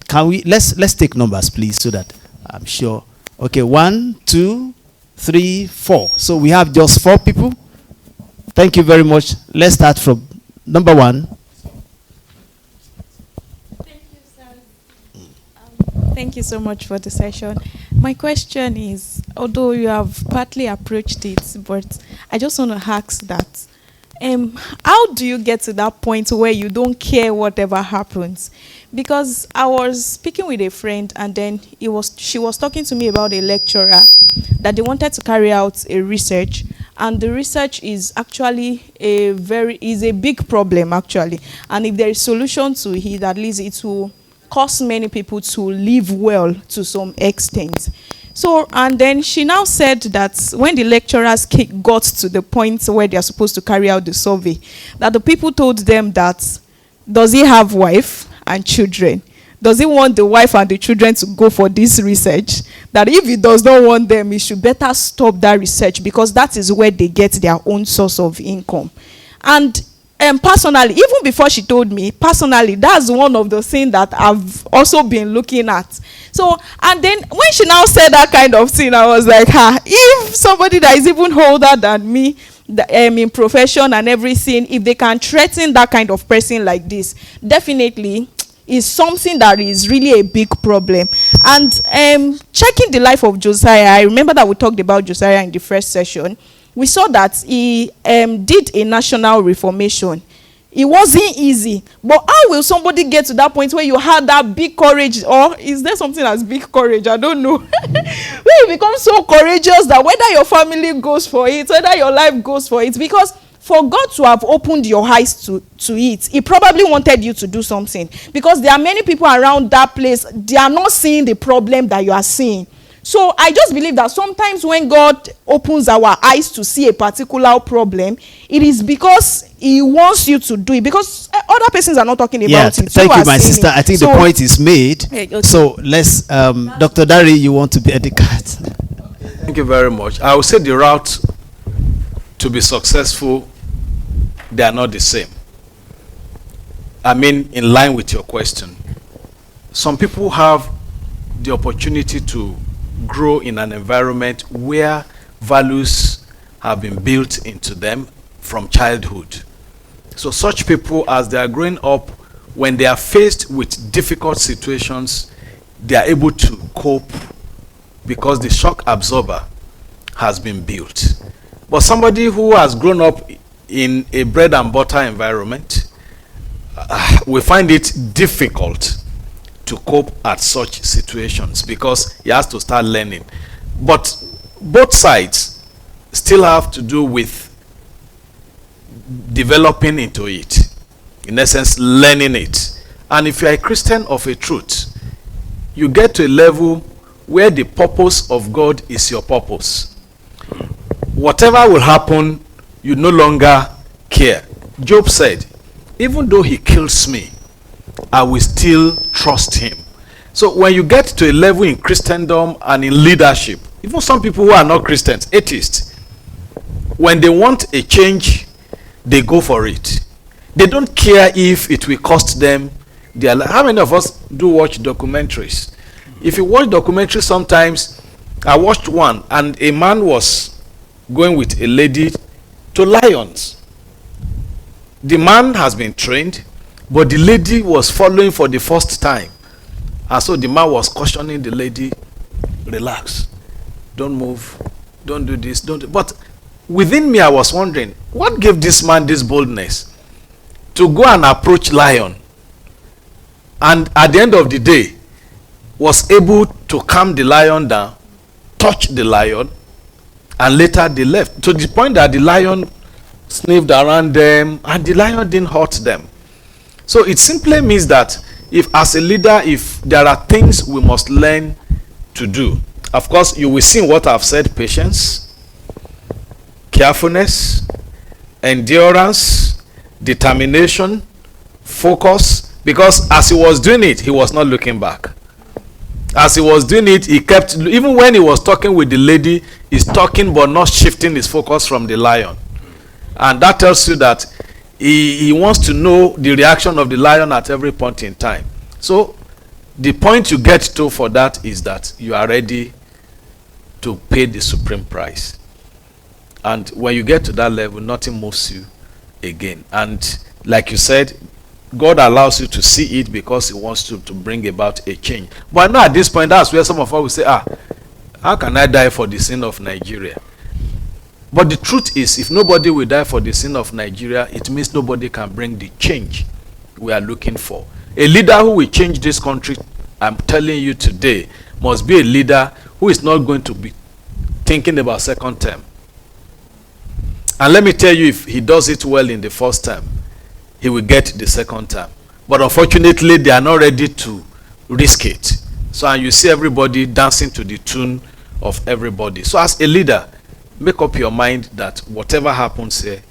can we let's take numbers, please, so that I'm sure. Okay, 1, 2, 3, 4. So we have just 4 people. Thank you very much. Let's start from number 1. Thank you, sir. Thank you so much for the session. My question is, although you have partly approached it, but I just want to ask that, how do you get to that point where you don't care whatever happens? Because I was speaking with a friend, and then she was talking to me about a lecturer that they wanted to carry out a research, and the research is actually a big problem actually, and if there is solution to it, at least it will cause many people to live well to some extent. So, and then she now said that when the lecturers got to the point where they are supposed to carry out the survey, that the people told them that, does he have wife and children? does he want the wife and the children to go for this research? That if he does not want them, he should better stop that research, because that is where they get their own source of income. And personally, even before she told me, personally, that's one of the things that I've also been looking at. So, and then when she now said that kind of thing, I was like, if somebody that is even older than me, in profession and everything, if they can threaten that kind of person like this, definitely is something that is really a big problem. And checking the life of Josiah, I remember that we talked about Josiah in the first session. We saw that he did a national reformation. It wasn't easy. But how will somebody get to that point where you had that big courage? Or is there something as big courage? I don't know. Where you become so courageous that whether your family goes for it, whether your life goes for it, because for God to have opened your eyes to it, he probably wanted you to do something. Because there are many people around that place, they are not seeing the problem that you are seeing. So I just believe that sometimes when God opens our eyes to see a particular problem, it is because he wants you to do it. Because other persons are not talking about it. Thank you, my sister. I think the point is made. Okay. So let's, Dr. Dari, you want to be at the card? Thank you very much. I would say the route to be successful, they are not the same. I mean, in line with your question, some people have the opportunity to grow in an environment where values have been built into them from childhood. So such people, as they are growing up, when they are faced with difficult situations, they are able to cope because the shock absorber has been built. But somebody who has grown up in a bread and butter environment, we find it difficult to cope at such situations because he has to start learning. But both sides still have to do with developing into it, in essence learning it. And if you are a Christian of a truth, you get to a level where the purpose of God is your purpose. Whatever will happen, you no longer care. Job said, even though he kills me, I will still trust him. So when you get to a level in Christendom and in leadership, even some people who are not Christians, atheists, when they want a change, they go for it. They don't care if it will cost them their life. How many of us do watch documentaries? If you watch documentaries, sometimes I watched one and a man was going with a lady to lions. The man has been trained, but the lady was following for the first time. And so the man was cautioning the lady, relax, don't move, don't do this, don't do. But within me, I was wondering, what gave this man this boldness to go and approach lion? And at the end of the day, was able to calm the lion down, touch the lion, and later they left. To the point that the lion sniffed around them, and the lion didn't hurt them. So it simply means that if as a leader, if there are things we must learn to do, of course you will see what I've said: patience, carefulness, endurance, determination, focus. Because as he was doing it, he was not looking back. As he was doing it, he kept, even when he was talking with the lady, he's talking but not shifting his focus from the lion. And that tells you that he wants to know the reaction of the lion at every point in time. So the point you get to for that is that you are ready to pay the supreme price. And when you get to that level, nothing moves you again. And like you said, God allows you to see it because he wants to bring about a change. But now at this point, that's where some of us will say, how can I die for the sin of Nigeria? But the truth is, if nobody will die for the sin of Nigeria, it means nobody can bring the change we are looking for. A leader who will change this country, I'm telling you today, must be a leader who is not going to be thinking about second term. And let me tell you, if he does it well in the first term, he will get the second term. But unfortunately, they are not ready to risk it. So and you see everybody dancing to the tune of everybody. So as a leader, make up your mind that whatever happens here,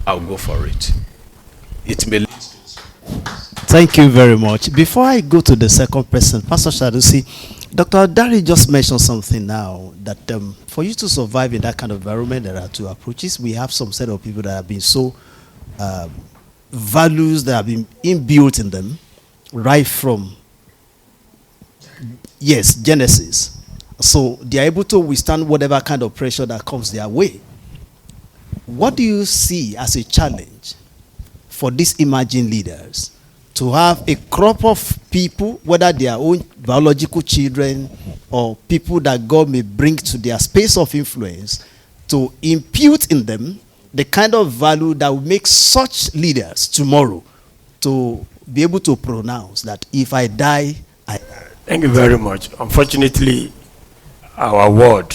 I'll go for it. It may lead to Thank you very much. Before I go to the second person, Pastor Sanusi, Dr. Dari just mentioned something now that for you to survive in that kind of environment, there are two approaches. We have some set of people that have been so values that have been inbuilt in them right from, yes, Genesis. So they are able to withstand whatever kind of pressure that comes their way. What do you see as a challenge for these emerging leaders to have a crop of people, whether their own biological children or people that God may bring to their space of influence, to impute in them the kind of value that will make such leaders tomorrow to be able to pronounce that if I die, I die? Thank you very much. Unfortunately, our world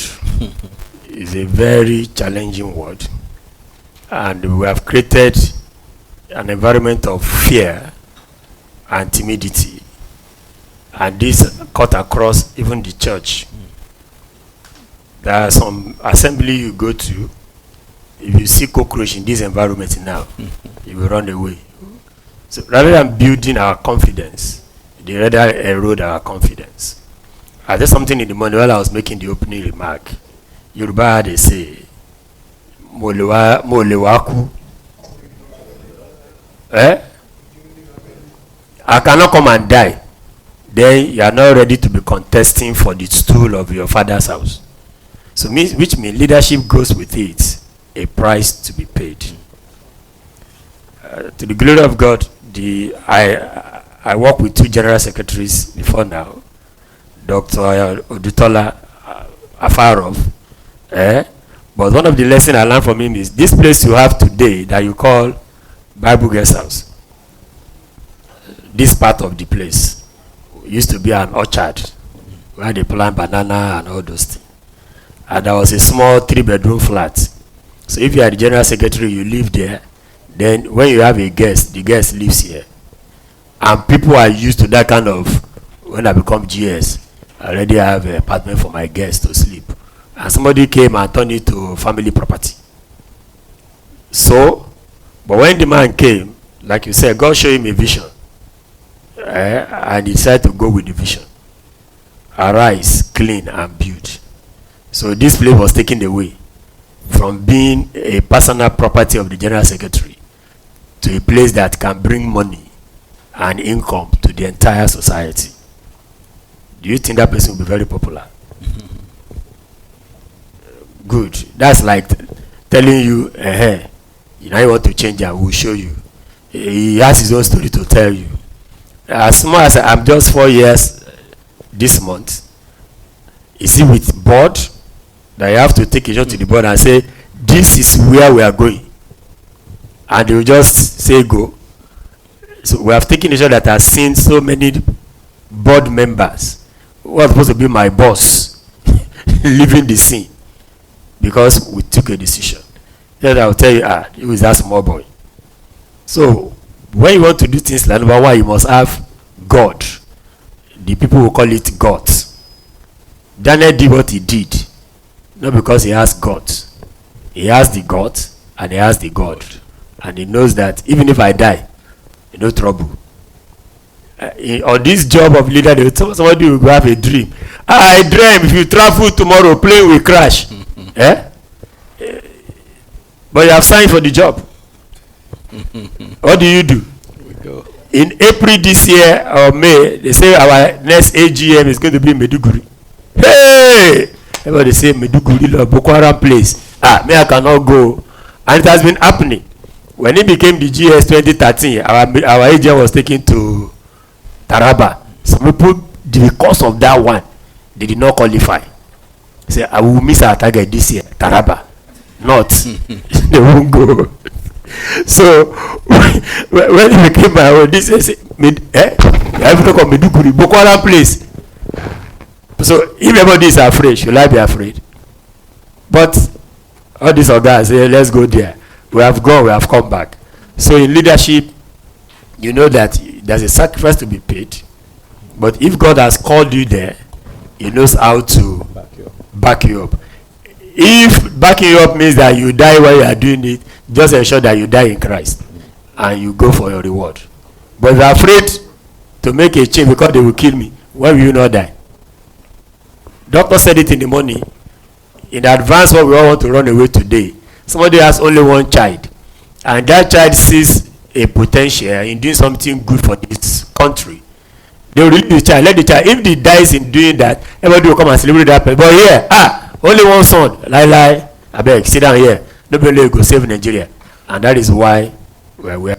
is a very challenging world, and we have created an environment of fear and timidity, and this cut across even the church. There are some assembly you go to, if you see cockroach in this environment now, you will run away. So rather than building our confidence, they rather erode our confidence. I did something in the morning while I was making the opening remark. Yoruba, they say, Molewaku. I cannot come and die. Then you are not ready to be contesting for the stool of your father's house. So which means leadership goes with it, a price to be paid. To the glory of God, I work with two general secretaries before now, Dr. Odutola Afarov. But one of the lessons I learned from him is this place you have today that you call Bible Guest House. This part of the place used to be an orchard where they plant banana and all those things. And there was a small 3-bedroom flat. So if you are the general secretary, you live there. Then when you have a guest, the guest lives here. And people are used to that kind of, when I become GS, I already have an apartment for my guests to sleep. And somebody came and turned it to family property. So, but when the man came, like you said, God showed him a vision. And he decided to go with the vision. Arise, clean, and build. So this place was taken away from being a personal property of the general secretary to a place that can bring money and income to the entire society. Do you think that person will be very popular? Good. That's like telling you, you know, you want to change, I will show you. He has his own story to tell you. As small as I'm just 4 years this month, is it with board that you have to take a shot to the board and say, this is where we are going? And they will just say go. So we have taken a shot that has seen so many board members who are supposed to be my boss leaving the scene because we took a decision. Then I will tell you, it was that small boy. So when you want to do things like number one, you must have God. The people will call it God. Daniel did what he did, not because he has God. He has the God and he has the God. And he knows that even if I die, no trouble. On this job of leader, somebody will have a dream. I dream if you travel tomorrow, plane will crash. But you have signed for the job. What do? In April this year or May, they say our next AGM is going to be Meduguri. Hey! Everybody say Meduguri, Boko Haram place. Me, I cannot go. And it has been happening. When it became the GS 2013, our AGM was taken to Taraba. Some people, because of that one, they did not qualify. Say, I will miss our target this year, Taraba. Not. They won't go. So when it became my own, this is I have to talk of Meduguri, Boko Haram place. So if everybody is afraid, should I be afraid? But all these guys say, let's go there. We have gone, we have come back. So in leadership, you know that there's a sacrifice to be paid. But if God has called you there, he knows how to back you up. If backing you up means that you die while you are doing it, just ensure that you die in Christ and you go for your reward. But if you are afraid to make a change because they will kill me, why will you not die? Doctor said it in the morning. In advance, what we all want to run away today. Somebody has only one child, and that child sees a potential in doing something good for this country. They will release the child, let the child. If he dies in doing that, everybody will come and celebrate that person. But here, only one son. Lie, I beg, sit down here. Nobody will go save Nigeria, and that is why we are where.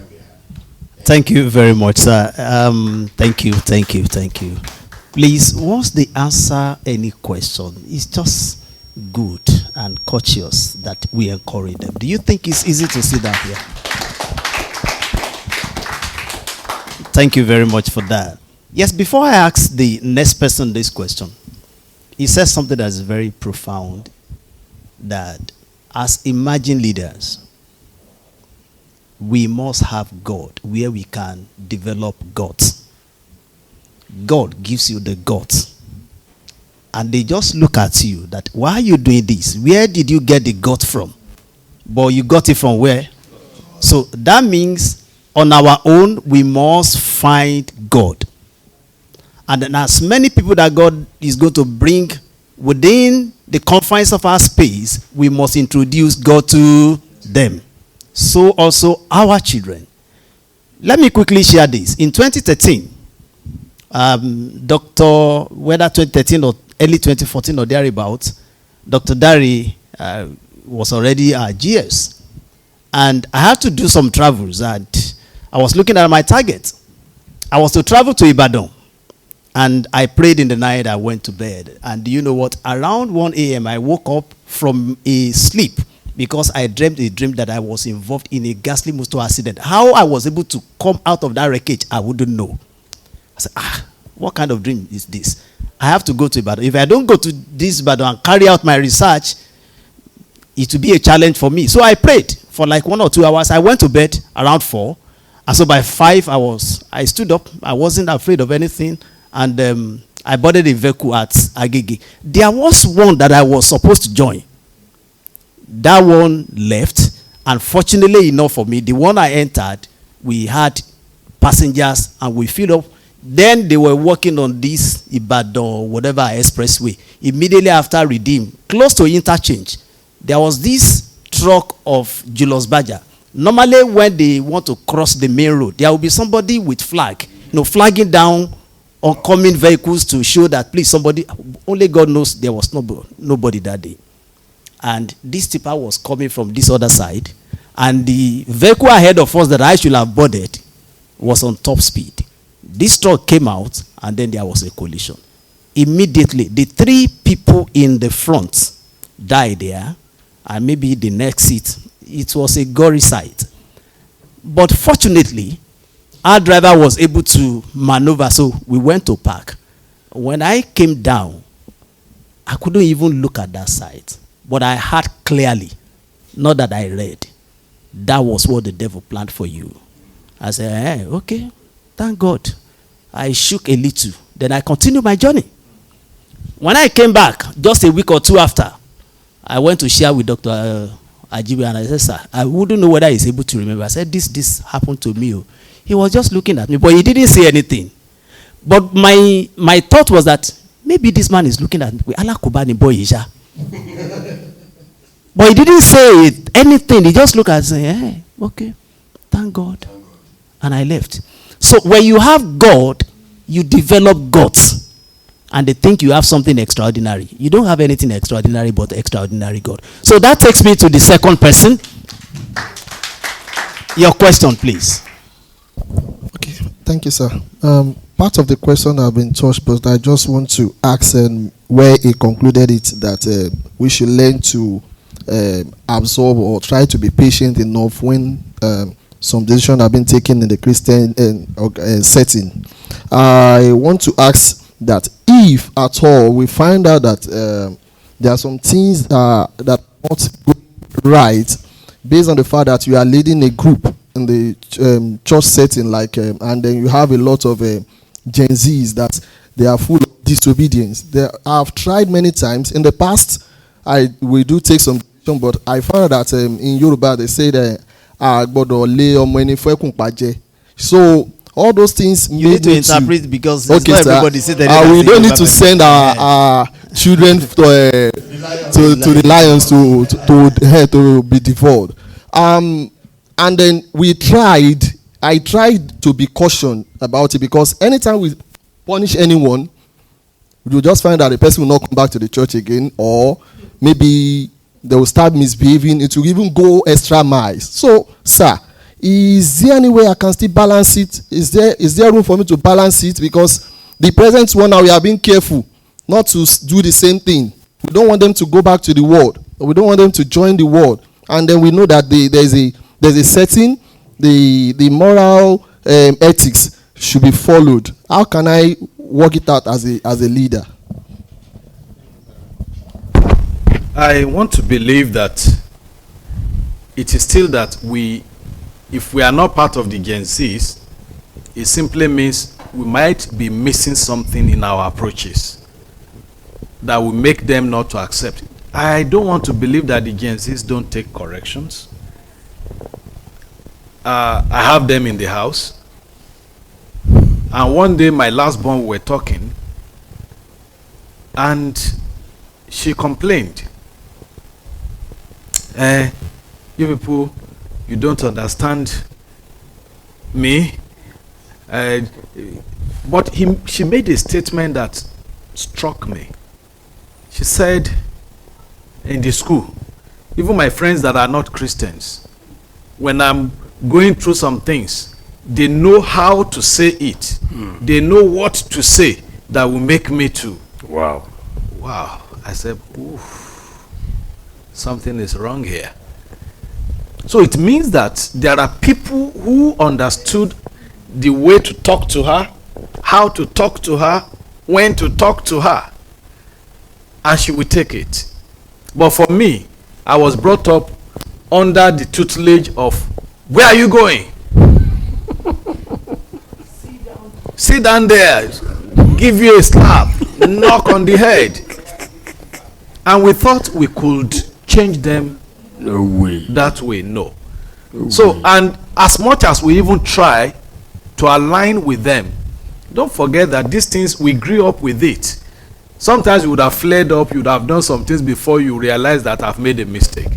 Thank you very much, sir. Thank you. Please, once they answer any question, it's just good and courteous that we encourage them. Do you think it's easy to sit down here? Thank you very much for that. Yes, before I ask the next person this question, he says something that is very profound, that as emerging leaders, we must have God where we can develop guts. God gives you the guts. And they just look at you that, why are you doing this? Where did you get the gut from? But you got it from where? So that means on our own, we must find God. And then as many people that God is going to bring within the confines of our space, we must introduce God to them. So also our children. Let me quickly share this. In 2013, whether 2013 or early 2014 or thereabouts, Dr. Dari was already our GS. And I had to do some travels, and I was looking at my target. I was to travel to Ibadan, and I prayed in the night. I went to bed. And do you know what? Around 1 a.m., I woke up from a sleep because I dreamed a dream that I was involved in a ghastly motor accident. How I was able to come out of that wreckage, I wouldn't know. I said, what kind of dream is this? I have to go to Ibadan. If I don't go to this Ibadan and carry out my research, it will be a challenge for me. So I prayed for like 1 or 2 hours. I went to bed around 4. And so by 5, I stood up. I wasn't afraid of anything. And I boarded a vehicle at Agege. There was one that I was supposed to join. That one left. And fortunately enough for me, the one I entered, we had passengers and we filled up. Then they were working on this Ibadan, whatever expressway. Immediately after Redeem, close to interchange, there was this truck of Julius Baja. Normally, when they want to cross the main road, there will be somebody with flag, flagging down oncoming vehicles to show that, please, somebody, only God knows there was nobody that day. And this tipper was coming from this other side, and the vehicle ahead of us that I should have boarded was on top speed. This truck came out, and then there was a collision. Immediately, the 3 people in the front died there, and maybe the next seat. It was a gory sight. But fortunately, our driver was able to maneuver, so we went to park. When I came down, I couldn't even look at that side. But I heard clearly, not that I read, that was what the devil planned for you. I said, okay. Thank God. I shook a little. Then I continued my journey. When I came back, just a week or 2 after, I went to share with Dr. Ajiboye, and I said, sir, I wouldn't know whether he's able to remember. I said, this happened to me. He was just looking at me, but he didn't say anything. But my thought was that maybe this man is looking at me. But he didn't say anything. He just looked at me and said, okay, thank God. And I left. So when you have God, you develop guts. And they think you have something extraordinary. You don't have anything extraordinary but extraordinary God. So that takes me to the second person. Your question, please. Okay, thank you, sir. Part of the question have been touched, but I just want to ask where he concluded it that we should learn to absorb or try to be patient enough when some decisions have been taken in the Christian setting. I want to ask that if at all we find out that there are some things that are not right, based on the fact that you are leading a group in the church setting, and then you have a lot of Gen Zs that they are full of disobedience. I've tried many times in the past. We do take some, but I found that in Yoruba they say that so All those things You need to interpret because it's okay, not sir. everybody sit there. We don't need to send our children to the lions to be devoured. And then I tried to be cautious about it, because anytime we punish anyone, you'll just find that the person will not come back to the church again, or maybe they will start misbehaving. It will even go extra miles. So, sir, is there any way I can still balance it? Is there room for me to balance it? Because the present one now, we are being careful not to do the same thing. We don't want them to go back to the world. We don't want them to join the world. And then we know that there's a setting, the moral ethics should be followed. How can I work it out as a leader? I want to believe that it is still that if we are not part of the Gen Zs, it simply means we might be missing something in our approaches that will make them not to accept it. I don't want to believe that the Gen Zs don't take corrections. I have them in the house. And one day my last born were talking, and she complained. You people, you don't understand me. But she made a statement that struck me. She said, in the school, even my friends that are not Christians, when I'm going through some things, they know how to say it. They know what to say that will make me to. Wow. Wow. I said, oof, something is wrong here. So it means that there are people who understood the way to talk to her, how to talk to her, when to talk to her, and she would take it. But for me, I was brought up under the tutelage of, where are you going? Sit down there, give you a slap, knock on the head. And we thought we could change them. No way. That way, no. So, and as much as we even try to align with them, don't forget that these things, we grew up with it. Sometimes you would have flared up, you would have done some things before you realize that I've made a mistake.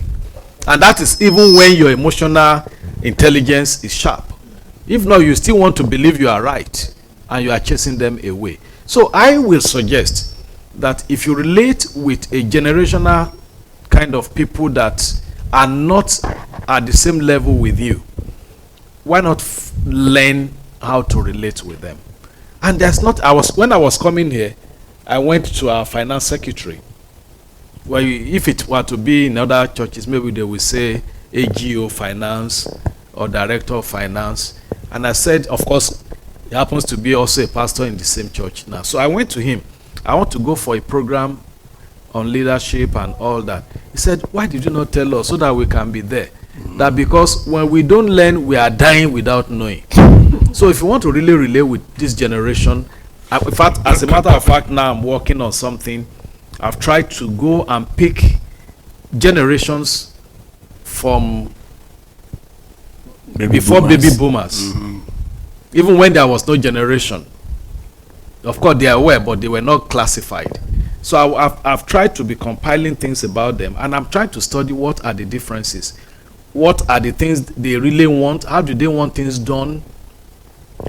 And that is even when your emotional intelligence is sharp. If not, you still want to believe you are right, and you are chasing them away. So I will suggest that if you relate with a generational kind of people that are not at the same level with you, why not learn how to relate with them? And when I was coming here, I went to our finance secretary. Well, if it were to be in other churches, maybe they will say AGO finance or director of finance. And I said, of course, he happens to be also a pastor in the same church now. So I went to him. I want to go for a program on leadership and all that. He said, why did you not tell us so that we can be there? That because when we don't learn, we are dying without knowing. So if you want to really relate with this generation, in fact, as a matter of fact, now I'm working on something. I've tried to go and pick generations from before baby boomers. Even when there was no generation. Of course, they are aware, but they were not classified. So I've tried to be compiling things about them, and I'm trying to study what are the differences. What are the things they really want? How do they want things done?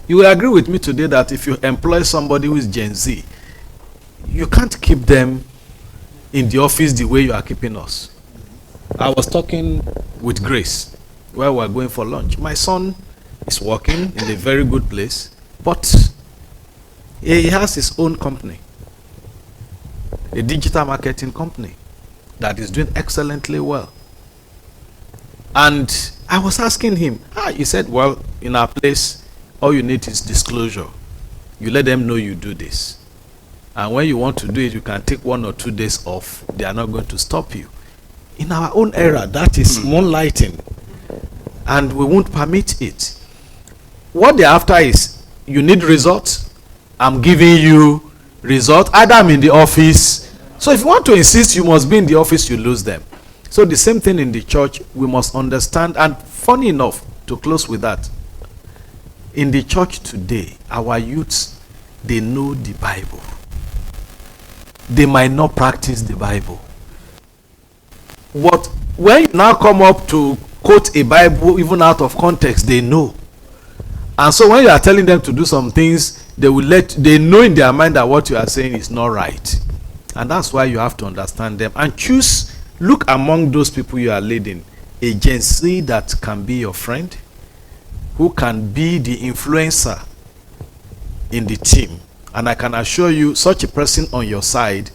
You will agree with me today that if you employ somebody who is Gen Z, you can't keep them in the office the way you are keeping us. I was talking with Grace while we were going for lunch. My son is working in a very good place, but he has his own company, a digital marketing company that is doing excellently well. And I was asking him, he said, well, in our place, all you need is disclosure. You let them know you do this. And when you want to do it, you can take 1 or 2 days off. They are not going to stop you. In our own era, that is moonlighting. And we won't permit it. What they're after is, you need results. I'm giving you results. Either I'm in the office. So if you want to insist you must be in the office, you lose them. So the same thing in the church, we must understand. And funny enough, to close with that, in the church today, our youths, they know the Bible. They might not practice the Bible. But when you now come up to quote a Bible, even out of context, they know. And so when you are telling them to do some things, they know in their mind that what you are saying is not right. And that's why you have to understand them and look among those people you are leading, a Gen Z that can be your friend, who can be the influencer in the team. And I can assure you, such a person on your side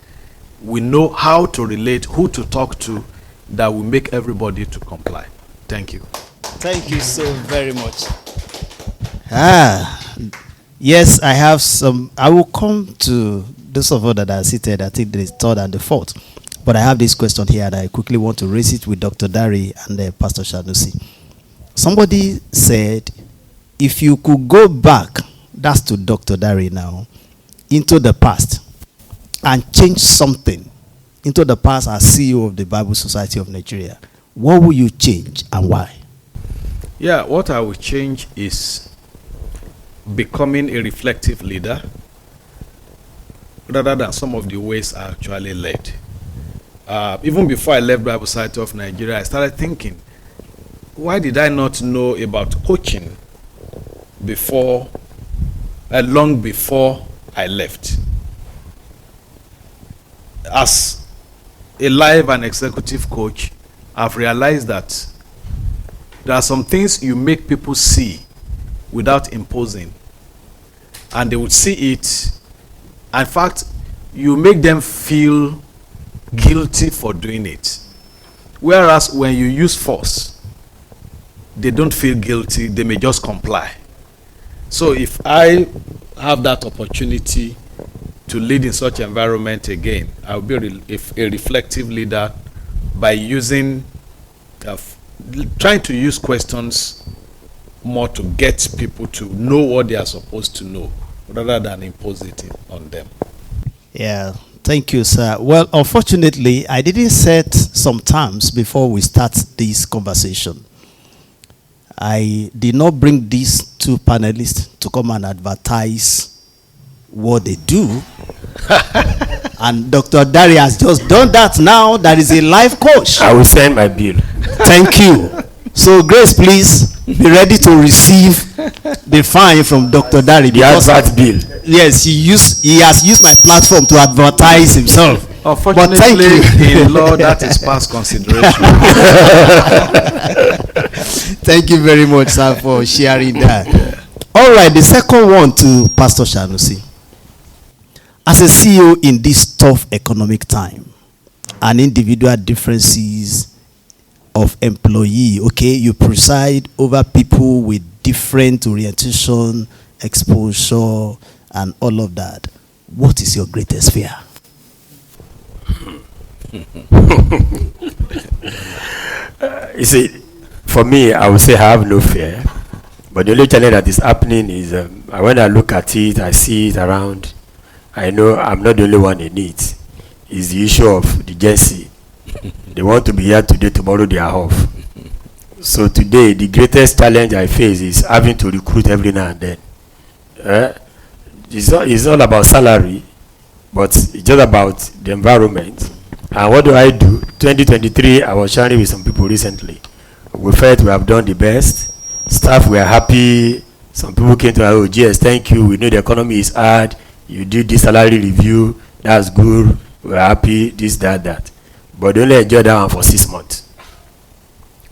will know how to relate, who to talk to, that will make everybody to comply. Thank you. Thank you so very much. Yes, I have some. I will come to those of us that are seated. I think the third and the fourth. But I have this question here and I quickly want to raise it with Dr. Dari and Pastor Sanusi. Somebody said, if you could go back, that's to Dr. Dari now, into the past and change something into the past as CEO of the Bible Society of Nigeria, what will you change and why? Yeah, what I will change is becoming a reflective leader rather than some of the ways I actually led. Even before I left Bible Society of Nigeria, I started thinking, why did I not know about coaching before, long before I left? As a live and executive coach, I've realized that there are some things you make people see without imposing, and they would see it. In fact, you make them feel guilty for doing it. Whereas when you use force, they don't feel guilty, they may just comply. So if I have that opportunity to lead in such environment again, I'll be a reflective leader by using, trying to use questions more to get people to know what they are supposed to know rather than impose it on them. Yeah, thank you, sir. Well, unfortunately, I didn't set some terms before we start this conversation. I did not bring these two panelists to come and advertise what they do. And Dr. Dari has just done that now. That is a life coach. I will send my bill. Thank you. So, Grace, please be ready to receive the fine from Dr. Dari. The advert bill. Yes, he has used my platform to advertise himself. Unfortunately, but thank you. in law, that is past consideration. Thank you very much, sir, for sharing that. All right, the second one to Pastor Sanusi. As a CEO in this tough economic time and individual differences of employee, okay, you preside over people with different orientation, exposure, and all of that. What is your greatest fear? You see, for me, I would say I have no fear. But the only challenge that is happening is when I look at it, I see it around. I know I'm not the only one in it. It's the issue of the Jesse. They want to be here today, tomorrow they are off. So today, the greatest challenge I face is having to recruit every now and then. It's all about salary, but it's just about the environment. And what do? 2023, I was sharing with some people recently. We felt we have done the best. Staff were happy. Some people came to our OGS, thank you. We know the economy is hard. You did this salary review. That's good. We're happy. This, that. But they only enjoyed that one for 6 months.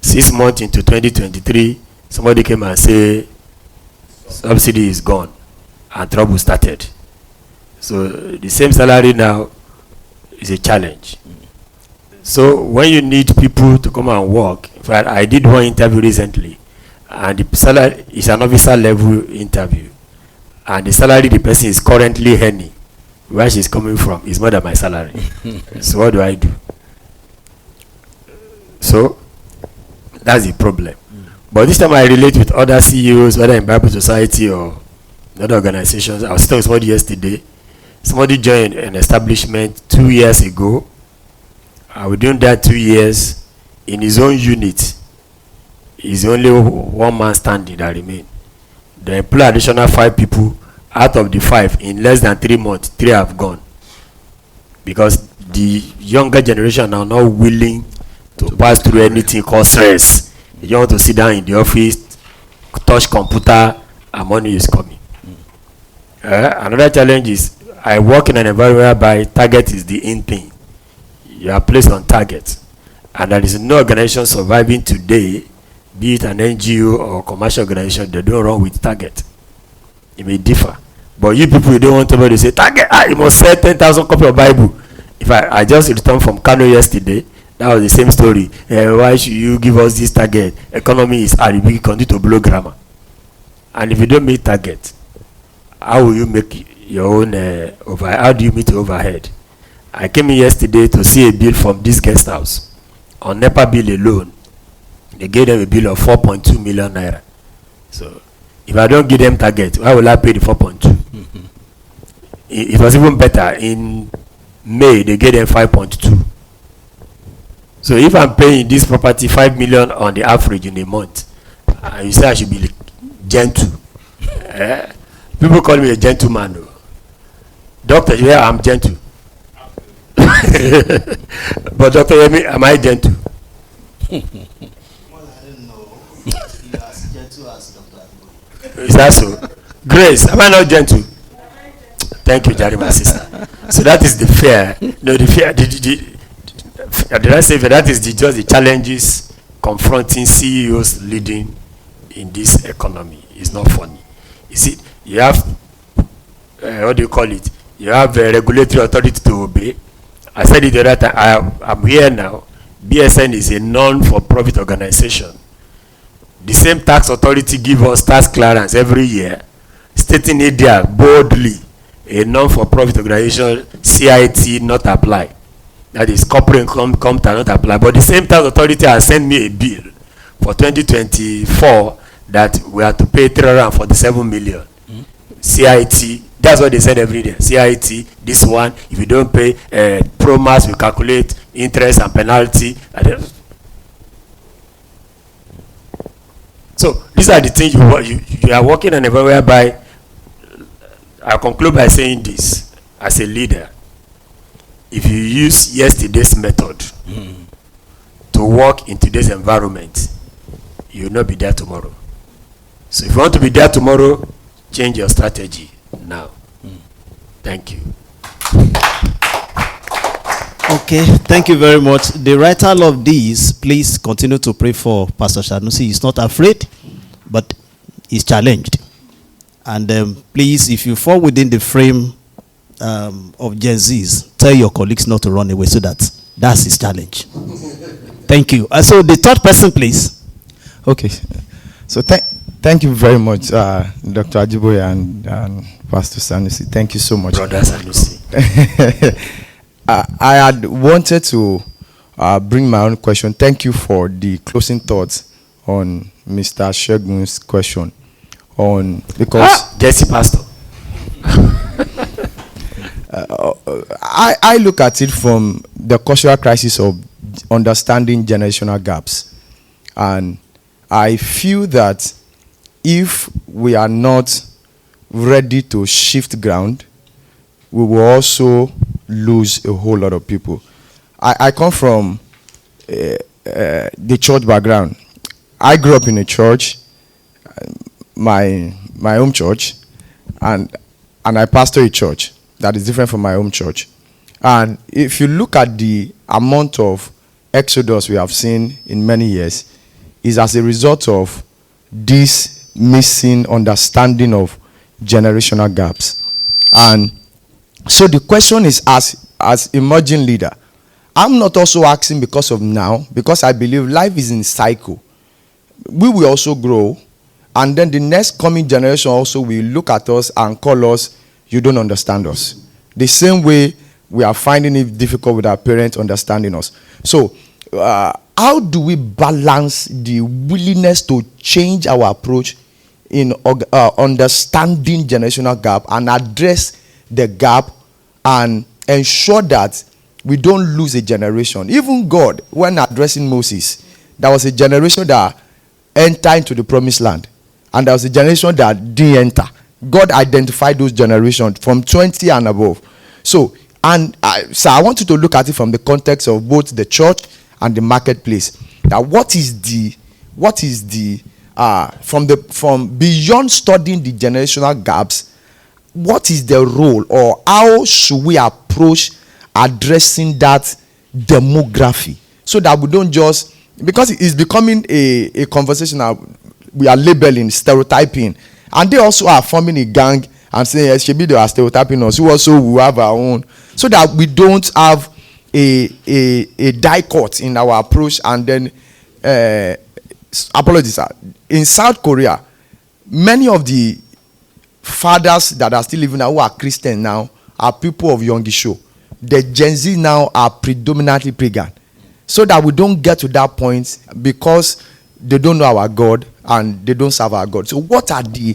6 months into 2023, somebody came and said, subsidy is gone. And trouble started. So the same salary now is a challenge. So when you need people to come and work, in fact, I did one interview recently, and the salary is an officer level interview, and the salary the person is currently earning, where she's coming from, is more than my salary. So what do I do? So that's the problem. But this time I relate with other CEOs, whether in Bible Society or other organizations. I was talking to somebody yesterday. Somebody joined an establishment 2 years ago. Within that 2 years, in his own unit, is only one man standing that remained. they employ additional 5 people. Out of the 5, in less than 3 months, 3 have gone. Because the younger generation are not willing to pass through anything called stress. They just want to sit down in the office, touch computer, and money is coming. Another challenge is, I work in an environment whereby target is the in thing. You are placed on target. And there is no organization surviving today, be it an NGO or commercial organization, they don't run with target. It may differ. But you people, you don't want somebody to say, target, you must sell 10,000 copies of Bible. If I just returned from Kano yesterday, that was the same story. Why should you give us this target? Economy is hard, we continue to blow grammar. And if you don't meet target, how will you make your own how do you meet your overhead? I came in yesterday to see a bill from this guest house. On NEPA bill alone, they gave them a bill of 4.2 million naira. So if I don't give them target, why will I pay the 4.2? It was even better. In May, they gave them 5.2. So if I'm paying this property 5 million on the average in a month, you say I should be gentle. People call me a gentleman. Though. Doctor, yeah, I'm gentle. But Dr. Yemi, am I gentle? Well, I don't know. You are as gentle as Dr. Ajiboye. Is that so? Grace, am I not gentle? Thank you, Jerry, my sister. So that is the fear. No, the fear. Did I say that is just the challenges confronting CEOs leading in this economy? It's not funny. You see, you have what do you call it? You have a regulatory authority to obey. I said it the other time. I'm here now. BSN is a non-for-profit organization. The same tax authority gives us tax clearance every year, stating it there boldly, a non-for-profit organization, CIT not apply. That is corporate income not apply. But the same tax authority has sent me a bill for 2024 that we have to pay 347 million. CIT, that's what they said every day. CIT, this one, if you don't pay promas, we calculate interest and penalty. So these are the things you are working on, whereby I conclude by saying this as a leader. If you use yesterday's method to work in today's environment, you will not be there tomorrow. So if you want to be there tomorrow, change your strategy now. Thank you. Okay, thank you very much. The writer of these, please continue to pray for Pastor Sanusi. He's not afraid, but he's challenged. And please, if you fall within the frame of Gen Zs, tell your colleagues not to run away, so that's his challenge. Thank you. So the third person, please. Okay. So thank you very much, Dr. Ajiboye and Pastor Sanusi. Thank you so much. Brother Sanusi. I had wanted to bring my own question. Thank you for the closing thoughts on Mr. Shegun's question. Because Jesse Pastor. I look at it from the cultural crisis of understanding generational gaps. And I feel that if we are not ready to shift ground, we will also lose a whole lot of people. I come from the church background. I grew up in a church, my home church, and I pastor a church that is different from my home church. And if you look at the amount of exodus we have seen in many years, is as a result of this missing understanding of generational gaps. And so the question is, as emerging leader, I'm not also asking because of now, because I believe life is in cycle. We will also grow, and then the next coming generation also will look at us and call us, you don't understand us. The same way we are finding it difficult with our parents understanding us. So how do we balance the willingness to change our approach in understanding generational gap and address the gap and ensure that we don't lose a generation? Even God, when addressing Moses, there was a generation that entered into the promised land. and there was a generation that didn't enter. God identified those generations from 20 and above. So, so I want you to look at it from the context of both the church and the marketplace. Now, what is the from beyond studying the generational gaps, what is the role, or how should we approach addressing that demography, so that we don't just, because it's becoming a conversation now, we are labeling, stereotyping, and they also are forming a gang and saying, yes, maybe they are stereotyping us, we also will have our own, so that we don't have a dicot in our approach. And then apologies, sir. In South Korea, many of the fathers that are still living now, who are Christian now, are people of Yongisho. The Gen Z now are predominantly pagan, so that we don't get to that point, because they don't know our God and they don't serve our God. So what are the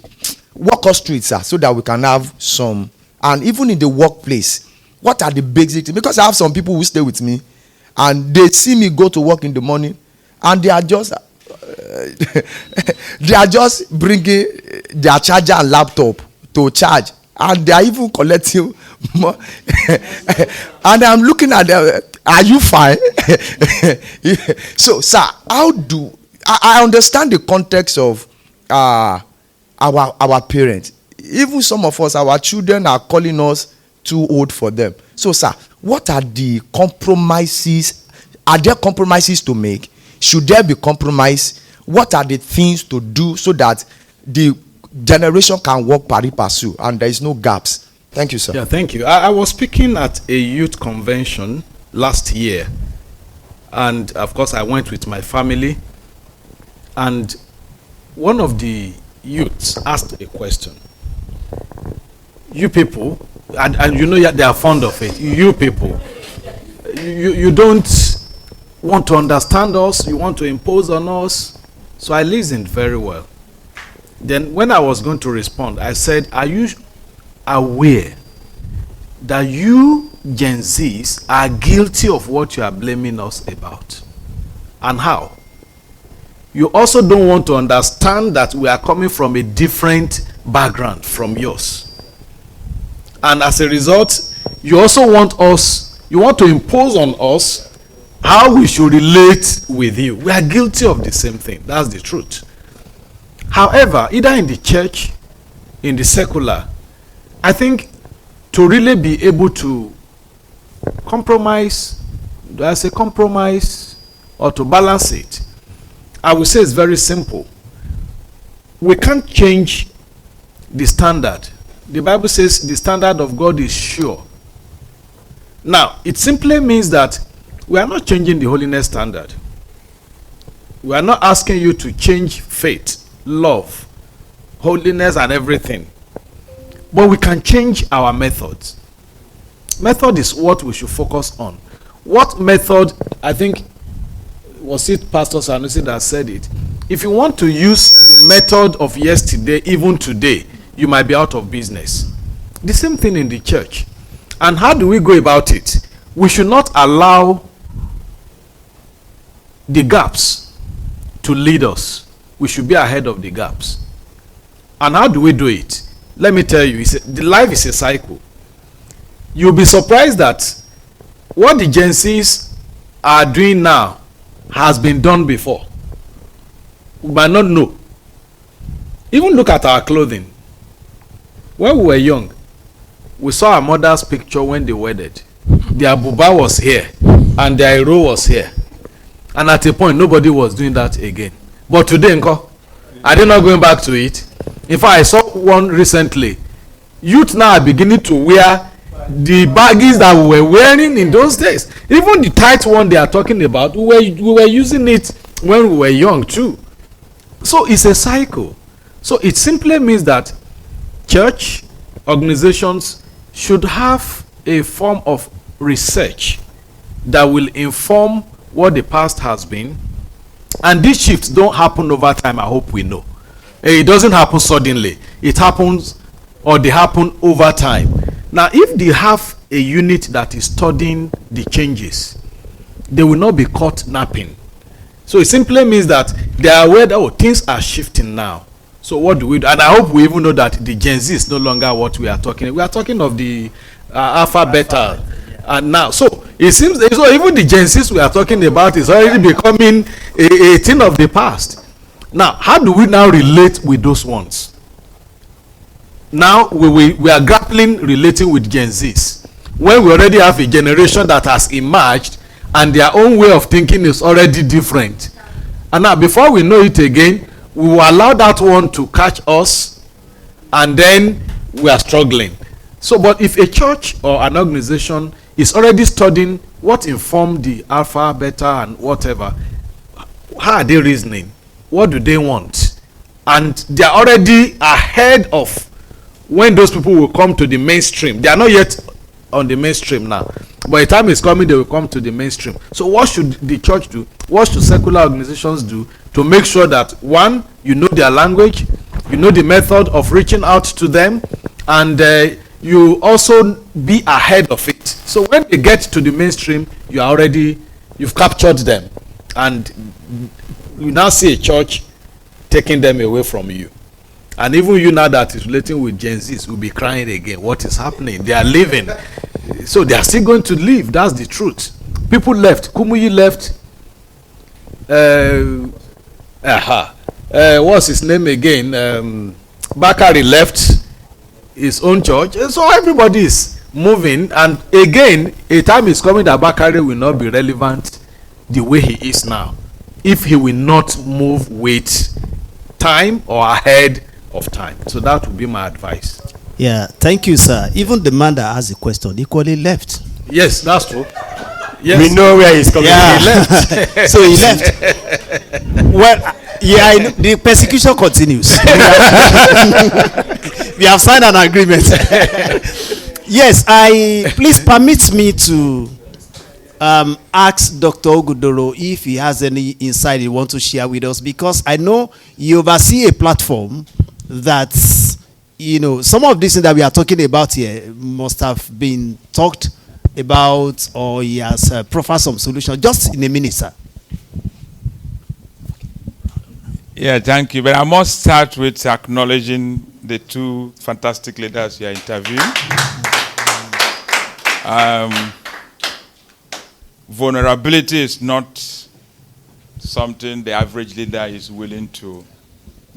walk us through it, sir, so that we can have some, and even in the workplace, what are the basic things? Because I have some people who stay with me and they see me go to work in the morning and they are just bringing their charger and laptop to charge, and they are even collecting more. And I'm looking at them, are you fine? So, sir, how do I understand the context of our parents? Even some of us, our children are calling us too old for them. So, sir, what are the compromises? Are there compromises to make? Should there be compromise? What are the things to do so that the generation can work pari passu and there is no gaps? Thank you, sir. Yeah, thank you. I was speaking at a youth convention last year, and of course I went with my family, and one of the youths asked a question. You people, and you know they are fond of it, you people, you don't want to understand us, you want to impose on us. So I listened very well. Then when I was going to respond, I said, are you aware that you Gen Zs are guilty of what you are blaming us about? And how? You also don't want to understand that we are coming from a different background from yours. And as a result, you also want to impose on us how we should relate with you. We are guilty of the same thing. That's the truth. However, either in the church, in the secular, I think to really be able to compromise, do I say compromise, or to balance it, I would say it's very simple. We can't change the standard. The Bible says the standard of God is sure. Now, it simply means that we are not changing the holiness standard. We are not asking you to change faith, love, holiness, and everything. But we can change our methods. Method is what we should focus on. What method? I think, was it Pastor Sanusi that said it? If you want to use the method of yesterday, even today, you might be out of business. The same thing in the church. And how do we go about it? We should not allow the gaps to lead us. We should be ahead of the gaps. And how do we do it? Let me tell you, the life is a cycle. You'll be surprised that what the Gen Zs are doing now has been done before. We might not know. Even look at our clothing. When we were young, we saw our mother's picture when they wedded. Their buba was here and their hero was here. And at a point, nobody was doing that again. But today, are they not going back to it? In fact, I saw one recently. Youth now are beginning to wear the baggies that we were wearing in those days. Even the tight one they are talking about, we were using it when we were young too. So it's a cycle. So it simply means that church organizations should have a form of research that will inform what the past has been. And these shifts don't happen over time, I hope we know. It doesn't happen suddenly. It happens, or they happen over time. Now, if they have a unit that is studying the changes, they will not be caught napping. So it simply means that they are aware that things are shifting now. So what do we do? And I hope we even know that the Gen Z is no longer what we are talking. We are talking of the alpha, beta. And now, so it seems, so even the Gen Zs we are talking about is already becoming a thing of the past. Now, how do we now relate with those ones? Now we are grappling relating with Gen Zs when we already have a generation that has emerged and their own way of thinking is already different. And now before we know it again, we will allow that one to catch us, and then we are struggling. So, but if a church or an organization is already studying what informed the alpha, beta, and whatever, how are they reasoning? What do they want? And they are already ahead of when those people will come to the mainstream. They are not yet on the mainstream now, but the time is coming they will come to the mainstream. So what should the church do? What should secular organizations do to make sure that, one, you know their language, you know the method of reaching out to them, and you also be ahead of it. So when they get to the mainstream, you've captured them, and you now see a church taking them away from you. And even you now that is relating with Gen Zs will be crying again. What is happening? They are leaving. So they are still going to leave. That's the truth. People left. Kumuyi left. What's his name again? Bakari left his own church. And so everybody is moving. And again, a time is coming that Bakari will not be relevant the way he is now, if he will not move with time or ahead of time. So that would be my advice. Yeah, thank you, sir. Even the man that asked the question equally left. Yes, that's true. Yes. We know where he's coming Yeah. from. He left. So he left. Well, yeah, the persecution continues. We have signed an agreement. Yes, please permit me to ask Dr. Ogudoro if he has any insight he wants to share with us, because I know you oversee a platform that, some of these things that we are talking about here must have been talked about, or he has proffered some solution. Just in a minute, sir. Yeah, thank you. But I must start with acknowledging the two fantastic leaders you are interviewing. Vulnerability is not something the average leader is willing to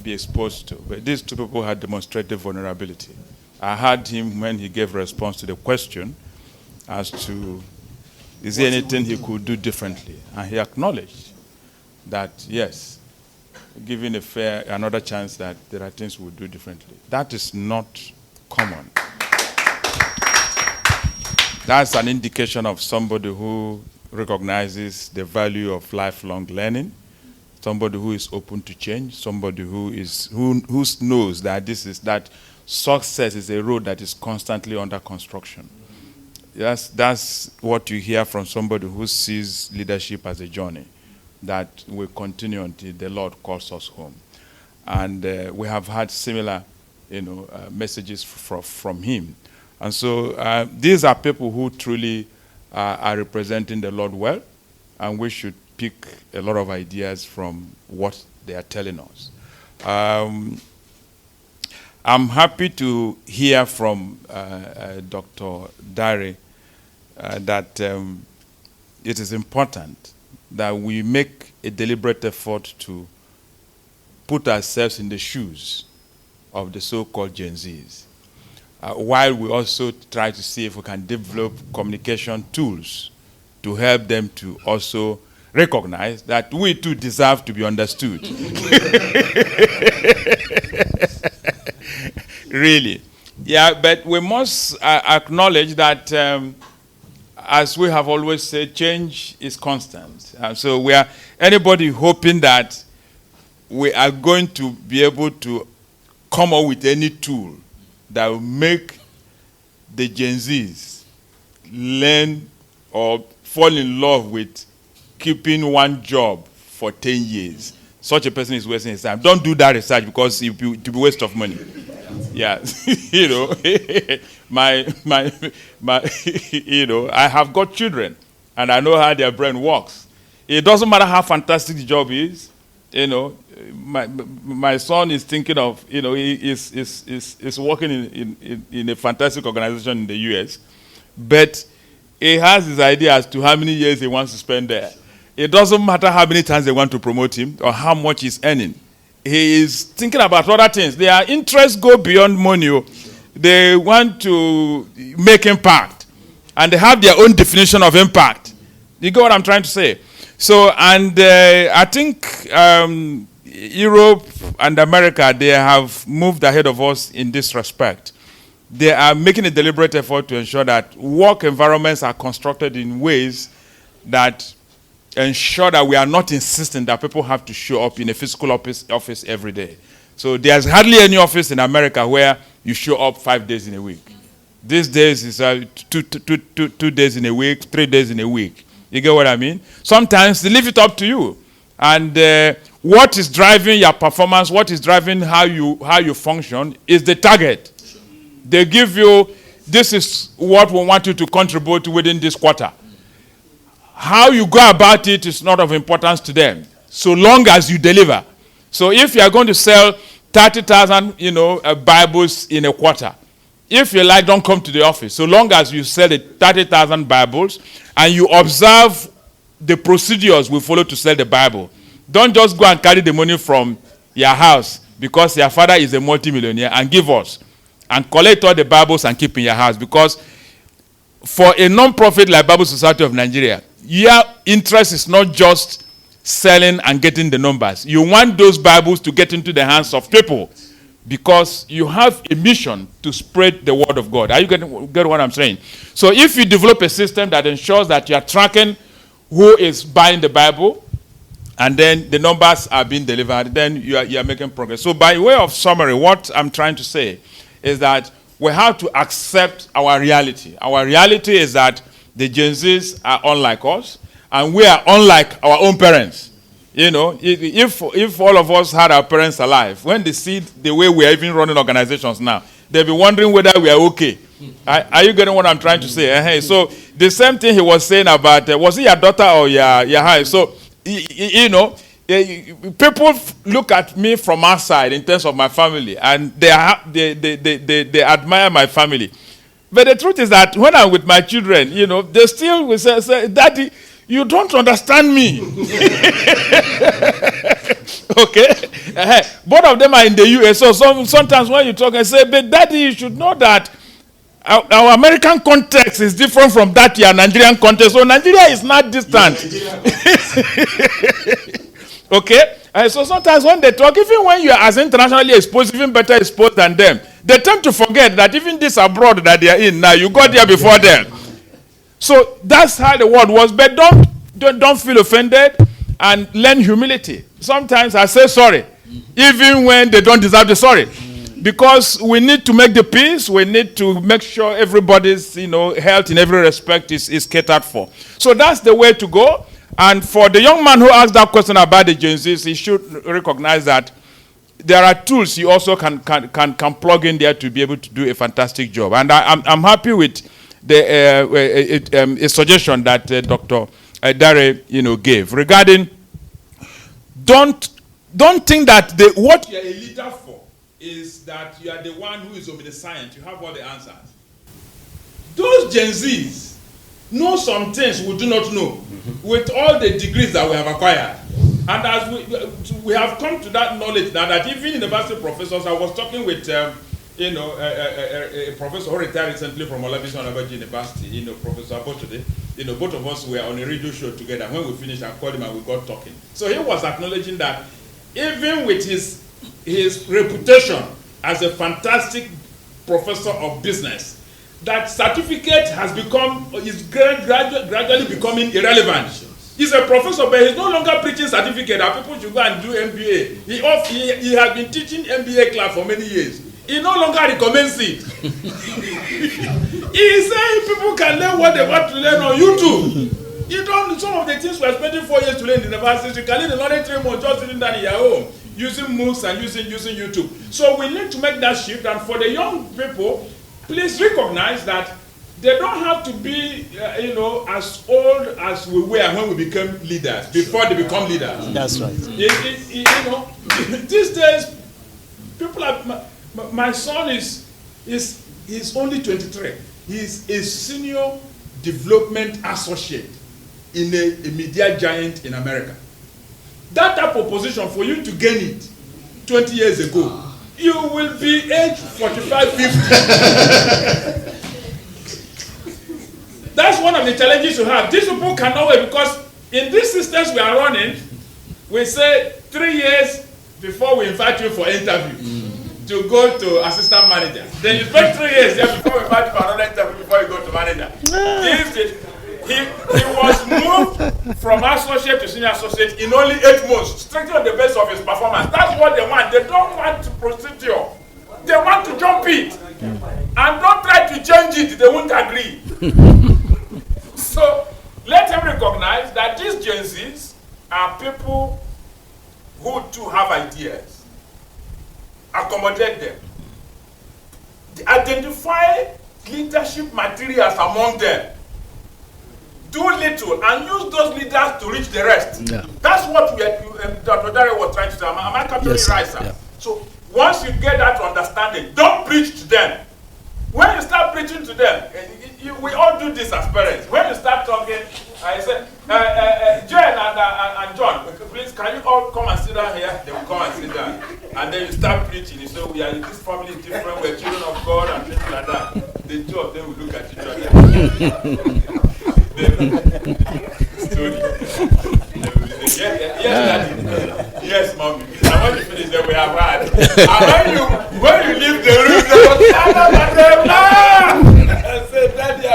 be exposed to. But these two people had demonstrated vulnerability. I heard him when he gave response to the question as to, is there anything he could do differently? And he acknowledged that, yes, given another chance, that there are things we would do differently. That is not common. That's an indication of somebody who recognizes the value of lifelong learning, somebody who is open to change, somebody who knows that that success is a road that is constantly under construction. That's what you hear from somebody who sees leadership as a journey that will continue until the Lord calls us home. And we have had similar, messages from him. And so these are people who truly are representing the Lord well, and we should pick a lot of ideas from what they are telling us. I'm happy to hear from Dr. Dare that it is important that we make a deliberate effort to put ourselves in the shoes of the so-called Gen Zs, while we also try to see if we can develop communication tools to help them to also recognize that we too deserve to be understood. Really. Yeah, but we must acknowledge that, as we have always said, change is constant. So we are, anybody hoping that we are going to be able to come up with any tool that will make the Gen Zs learn or fall in love with keeping one job for 10 years. Such a person is wasting his time. Don't do that research, because it will be a waste of money. Yeah, I have got children, and I know how their brain works. It doesn't matter how fantastic the job is. You know, my son is thinking of, you know, he is working in a fantastic organization in the US, but he has his idea as to how many years he wants to spend there. It doesn't matter how many times they want to promote him or how much he's earning. He is thinking about other things. Their interests go beyond money. They want to make impact, and they have their own definition of impact. You get what I'm trying to say? So, and I think Europe and America, they have moved ahead of us in this respect. They are making a deliberate effort to ensure that work environments are constructed in ways that ensure that we are not insisting that people have to show up in a physical office every day. So there's hardly any office in America where you show up 5 days in a week. These days is 2 days in a week, 3 days in a week. You get what I mean? Sometimes they leave it up to you. And what is driving your performance, what is driving how you function is the target. They give you, this is what we want you to contribute within this quarter. How you go about it is not of importance to them, so long as you deliver. So if you are going to sell 30,000, Bibles in a quarter, if you like, don't come to the office. So long as you sell the 30,000 Bibles and you observe the procedures we follow to sell the Bible. Don't just go and carry the money from your house because your father is a multimillionaire and give us and collect all the Bibles and keep in your house, because for a non-profit like Bible Society of Nigeria, your interest is not just selling and getting the numbers. You want those Bibles to get into the hands of people because you have a mission to spread the word of God. Are you getting what I'm saying? So if you develop a system that ensures that you are tracking who is buying the Bible and then the numbers are being delivered, then you are making progress. So by way of summary, what I'm trying to say is that we have to accept our reality. Our reality is that the Gen Zs are unlike us, and we are unlike our own parents. If all of us had our parents alive, when they see the way we are even running organizations now, they'll be wondering whether we are okay. Are you getting what I'm trying to say? So the same thing he was saying about, was it your daughter or your high? So, people look at me from outside in terms of my family, and they admire my family. But the truth is that when I'm with my children, they still will say, Daddy, you don't understand me. Okay? Both of them are in the US, so sometimes when you talk, I say, but Daddy, you should know that our American context is different from that your Nigerian context. So Nigeria is not distant. Okay? So sometimes when they talk, even when you are as internationally exposed, even better exposed than them, they tend to forget that even this abroad that they are in now, you got there before them. So that's how the world was. But don't feel offended and learn humility. Sometimes I say sorry, even when they don't deserve the sorry. Because we need to make the peace. We need to make sure everybody's health in every respect is catered for. So that's the way to go. And for the young man who asked that question about the Gen Zs, he should recognize that there are tools you also can plug in there to be able to do a fantastic job. And I'm happy with a suggestion that Dr. Dare gave regarding don't think that what you're a leader for is that you are the one who is omniscient. You have all the answers. Those Gen Zs know some things we do not know with all the degrees that we have acquired. And as we have come to that knowledge now that even university professors, I was talking with a professor who retired recently from Olabisi University, Professor Abotode. Both of us were on a radio show together. When we finished, I called him and we got talking. So he was acknowledging that even with his reputation as a fantastic professor of business, that certificate is gradually becoming irrelevant. He's a professor, but he's no longer preaching certificate that people should go and do MBA. He has been teaching MBA class for many years. He no longer recommends it. He is saying people can learn what they want to learn on YouTube. Some of the things we are spending 4 years to learn in the university, you can learn in another 3 months just sitting down in your home, using MOOCs and using YouTube. So we need to make that shift. And for the young people, please recognize that They don't have to be, as old as we were when we became leaders, before they become leaders. That's right. These days, people are, my son is only 23. He's a senior development associate in a media giant in America. That type of position, for you to gain it 20 years ago, you will be age 45, 50. That's one of the challenges you have. These people cannot wait, because in these systems we are running, we say 3 years before we invite you for interview to go to assistant manager. Then you spend 3 years there before we invite you for another interview before you go to manager. He was moved from associate to senior associate in only 8 months, strictly on the basis of his performance. That's what they want. They don't want procedure. They want to jump it. And don't try to change it. They won't agree. So let them recognize that these Gen Zs are people who too have ideas. Accommodate them. Identify leadership materials among them. Do little and use those leaders to reach the rest. Yeah. That's what Dr. Dare was trying to say. Am I capturing it right, sir? Yeah. So once you get that understanding, don't preach to them. When you start preaching to them, we all do this as parents. When you start talking, I say, Jen and John, please, can you all come and sit down here? They will come and sit down. And then you start preaching. You say, we are in this family different, we're children of God, and things like that. The two of them will look at each other. Yes, mommy. And when you finish, then we have had. And when you leave the room, they will stand up and they laugh. I said, Daddy, I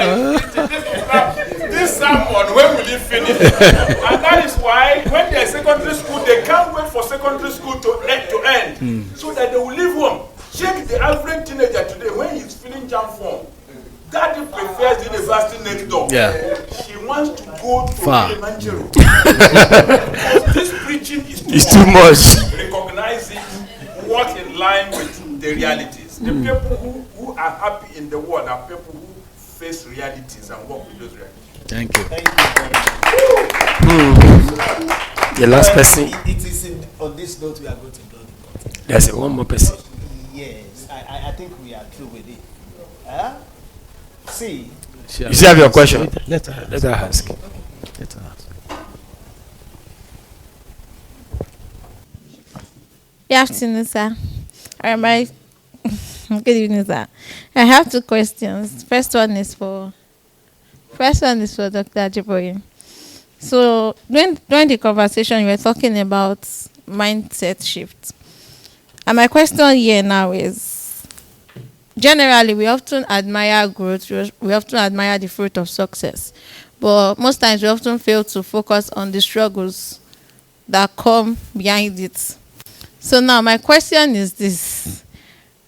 preaching this sermon. When will you finish? And that is why when they're in secondary school, they can't wait for secondary school to end, so that they will leave home. Check the average teenager today when he's feeling jam form. Daddy prefers the university next door. Yeah. He wants to go to Kilimanjaro. This preaching is too much. Recognize it, work in line with the realities. The people who are happy in the world are people who face realities and work with those realities. Thank you. Thank you. The last person. It is on this note we are going to do the content. There's one more person. Yes, I think we are through with it. See. You still have your question? Let her ask. Let her ask. Good afternoon, sir. Good evening, sir. I have 2 questions. First one is for Dr. Ajiboye. So during the conversation, you were talking about mindset shift. And my question here now is, generally, we often admire growth. We often admire the fruit of success. But most times, we often fail to focus on the struggles that come behind it. So now, my question is this.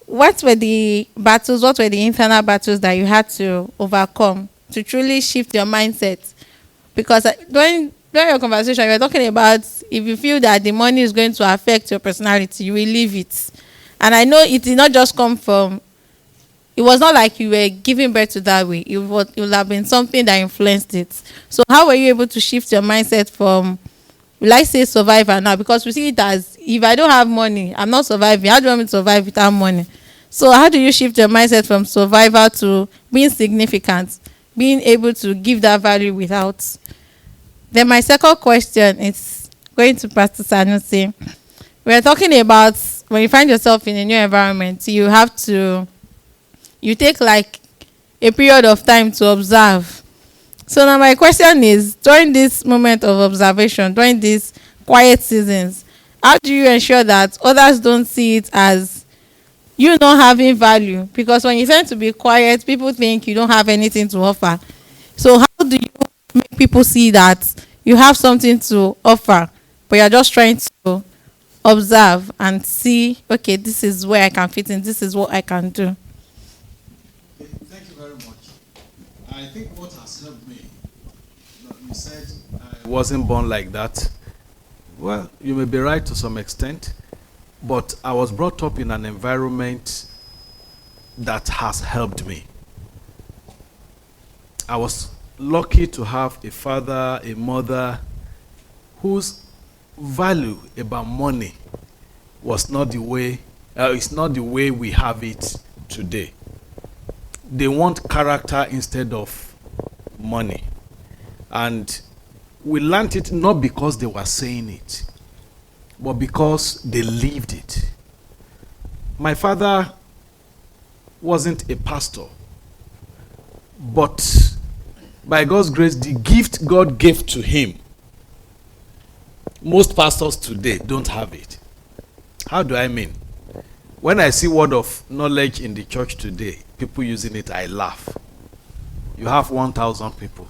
What were the internal battles that you had to overcome to truly shift your mindset? Because during your conversation, you were talking about if you feel that the money is going to affect your personality, you will leave it. And I know it did not just come from, it was not like you were giving birth to that way. It would have been something that influenced it. So how were you able to shift your mindset from, will I say survivor now? Because we see it as, if I don't have money, I'm not surviving. How do you want me to survive without money? So how do you shift your mindset from survivor to being significant, being able to give that value without? Then my second question is going to Pastor Sanusi. We're talking about when you find yourself in a new environment, you take like a period of time to observe. So now my question is, during this moment of observation, during these quiet seasons, how do you ensure that others don't see it as you not having value? Because when you tend to be quiet, people think you don't have anything to offer. So how do you make people see that you have something to offer, but you're just trying to observe and see, okay, this is where I can fit in, this is what I can do? Thank you very much. I think what has helped me, you said I wasn't born like that. Well, you may be right to some extent, but I was brought up in an environment that has helped me. I was lucky to have a father, a mother whose value about money was not the way, it's not the way we have it today. They want character instead of money. And we learned it not because they were saying it, but because they lived it. My father wasn't a pastor, but by God's grace, the gift God gave to him, most pastors today don't have it. How do I mean? When I see word of knowledge in the church today, people using it, I laugh. You have 1,000 people,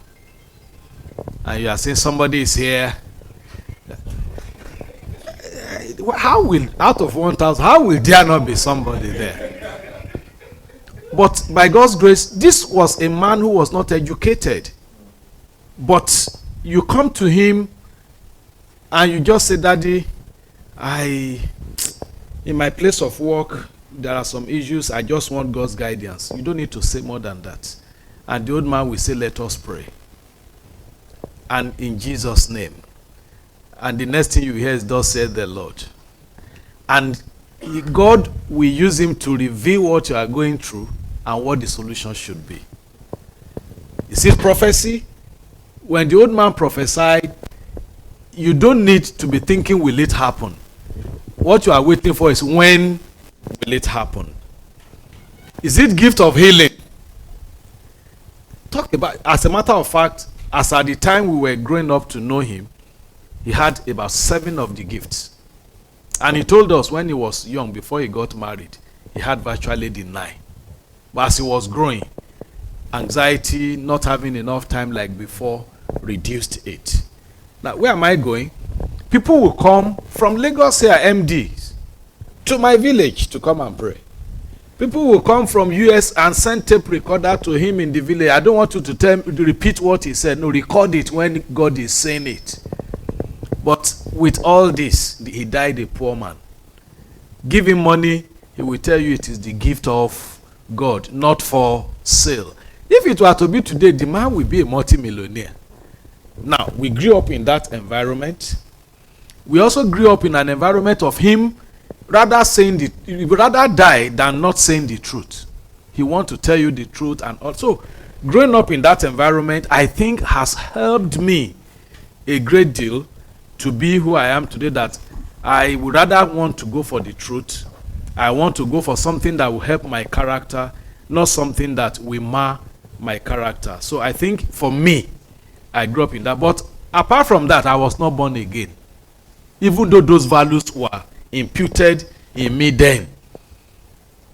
and you are saying somebody is here. How will, out of 1,000, how will there not be somebody there? But by God's grace, this was a man who was not educated. But you come to him and you just say, Daddy, in my place of work, there are some issues. I just want God's guidance. You don't need to say more than that. And the old man will say, let us pray. And in Jesus' name. And the next thing you hear is, thus said the Lord. And God will use him to reveal what you are going through and what the solution should be. Is it prophecy? When the old man prophesied, you don't need to be thinking, will it happen? What you are waiting for is, when will it happen? Is it gift of healing? Talk about, as a matter of fact, as at the time we were growing up to know him, he had about 7 of the gifts. And he told us when he was young, before he got married, he had virtually the 9. But as he was growing, anxiety, not having enough time like before, reduced it. Now, where am I going? People will come from Lagos here, MDs, to my village to come and pray. People will come from US and send tape recorder to him in the village. I don't want you to repeat what he said. No, record it when God is saying it. But with all this, he died a poor man. Give him money, he will tell you it is the gift of God, not for sale. If it were to be today, the man will be a multimillionaire. Now, we grew up in that environment. We also grew up in an environment of him rather die than not saying the truth. He wants to tell you the truth. And also, growing up in that environment, I think has helped me a great deal to be who I am today, that I would rather want to go for the truth. I want to go for something that will help my character, not something that will mar my character. So I think for me, I grew up in that. But apart from that, I was not born again. Even though those values were imputed in me then,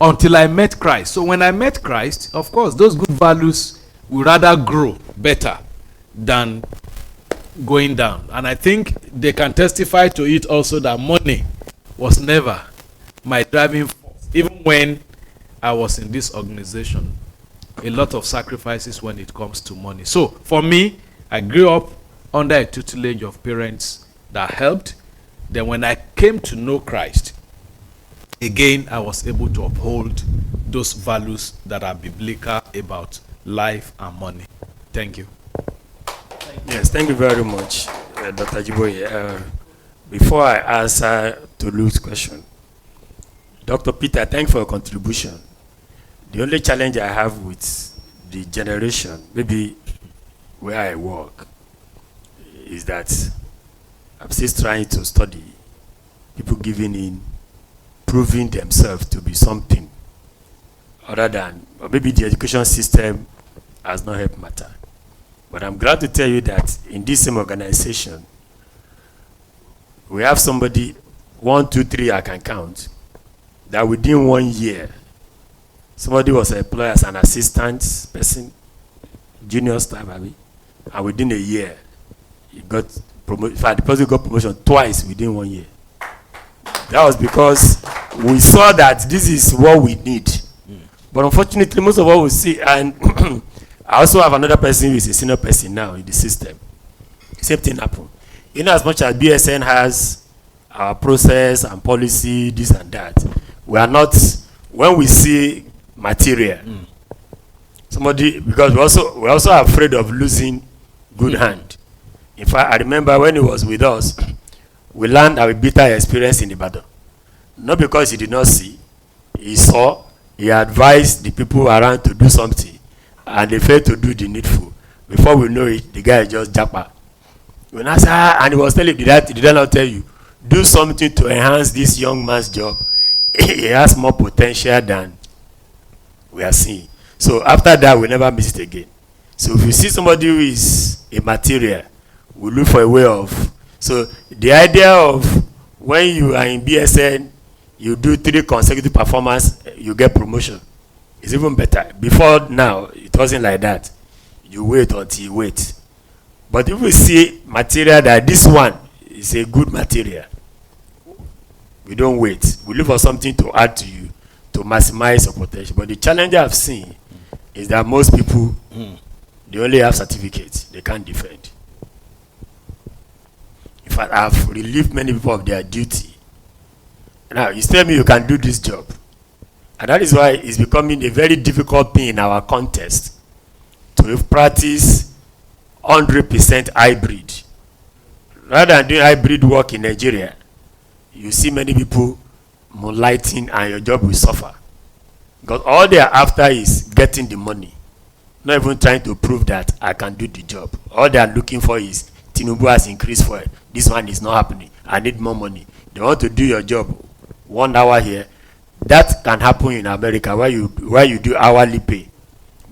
until I met Christ. So when I met Christ, of course, those good values will rather grow better than going down. And I think they can testify to it also, that money was never my driving force. Even when I was in this organization, a lot of sacrifices when it comes to money. So for me, I grew up under a tutelage of parents that helped. Then when I came to know Christ, again, I was able to uphold those values that are biblical about life and money. Thank you. Yes, thank you very much, Dr. Ajiboye. Before I answer to Luke's question, Dr. Peter, thank you for your contribution. The only challenge I have with the generation, maybe where I work, is that I'm still trying to study people giving in, proving themselves to be something other than, or maybe the education system has not helped matter. But I'm glad to tell you that in this same organization, we have somebody, 1, 2, 3, I can count, that within 1 year, somebody was employed as an assistant person, junior staff, and within a year, he got promoted. In fact, the person got promotion twice within 1 year. That was because we saw that this is what we need. But unfortunately, most of what we see, and I also have another person who is a senior person now in the system. Same thing happened. In as much as BSN has our process and policy, this and that, we are not, when we see material, somebody, because we're also afraid of losing good hand. In fact, I remember when he was with us, we learned our bitter experience in Ibadan. Not because he did not see, he saw, he advised the people around to do something, and they failed to do the needful. Before we know it, the guy just japa. When I said, and he was telling, did I not tell you, do something to enhance this young man's job? He has more potential than we are seeing. So after that, we never miss it again. So if you see somebody who is a material, we look for a way of. So the idea of when you are in BSN, you do 3 consecutive performances, you get promotion. It's even better. Before now, it wasn't like that. You wait until you wait. But if we see material that this one is a good material, we don't wait. We look for something to add to you to maximize your potential. But the challenge I've seen is that most people, they only have certificates. They can't defend. In fact, I've relieved many people of their duty. Now, you tell me you can do this job. And that is why it's becoming a very difficult thing in our context to practice 100% hybrid. Rather than doing hybrid work in Nigeria, you see many people moonlighting and your job will suffer. Because all they are after is getting the money. Not even trying to prove that I can do the job. All they are looking for is Tinubu has increased for it. This one is not happening. I need more money. They want to do your job 1 hour here. That can happen in America where you do hourly pay.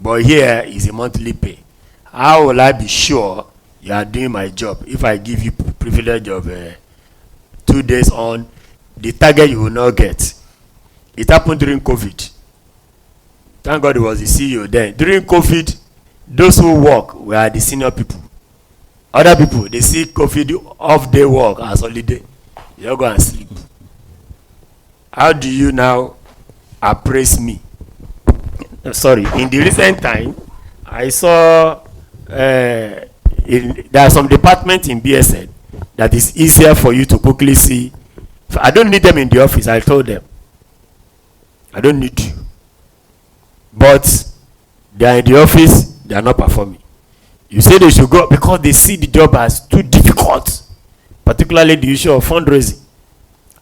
But here is a monthly pay. How will I be sure you are doing my job if I give you privilege of 2 days on the target you will not get? It happened during COVID. Thank God it was the CEO then. During COVID, those who work were the senior people. Other people, they see COVID off day work as holiday. You go and sleep. How do you now appraise me? Sorry, in the recent time, I saw there are some departments in BSN that is easier for you to quickly see. I don't need them in the office. I told them, I don't need you. But they are in the office, they are not performing. You say they should go because they see the job as too difficult, particularly the issue of fundraising.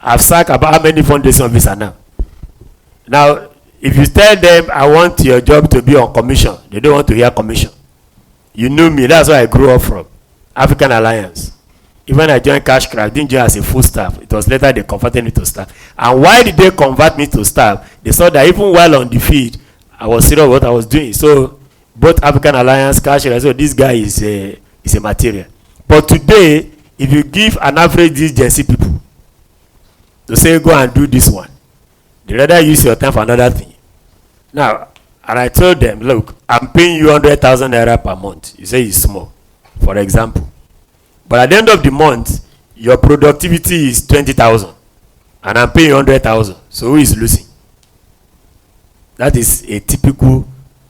I've sacked about how many fundraising officers now. Now, if you tell them I want your job to be on commission, they don't want to hear commission. You knew me, that's where I grew up from. African Alliance. Even I joined Cashcraft, I didn't join as a full staff. It was later they converted me to staff. And why did they convert me to staff? They saw that even while on the field, I was serious what I was doing. So both African Alliance, Cashcraft, so this guy is a material. But today, if you give an average these Gen Z people to say go and do this one, they rather use your time for another thing. Now, and I told them, look, I'm paying you 100,000 naira per month. You say it's small, for example. But at the end of the month, your productivity is 20,000, and I'm paying 100,000. So who is losing? That is a typical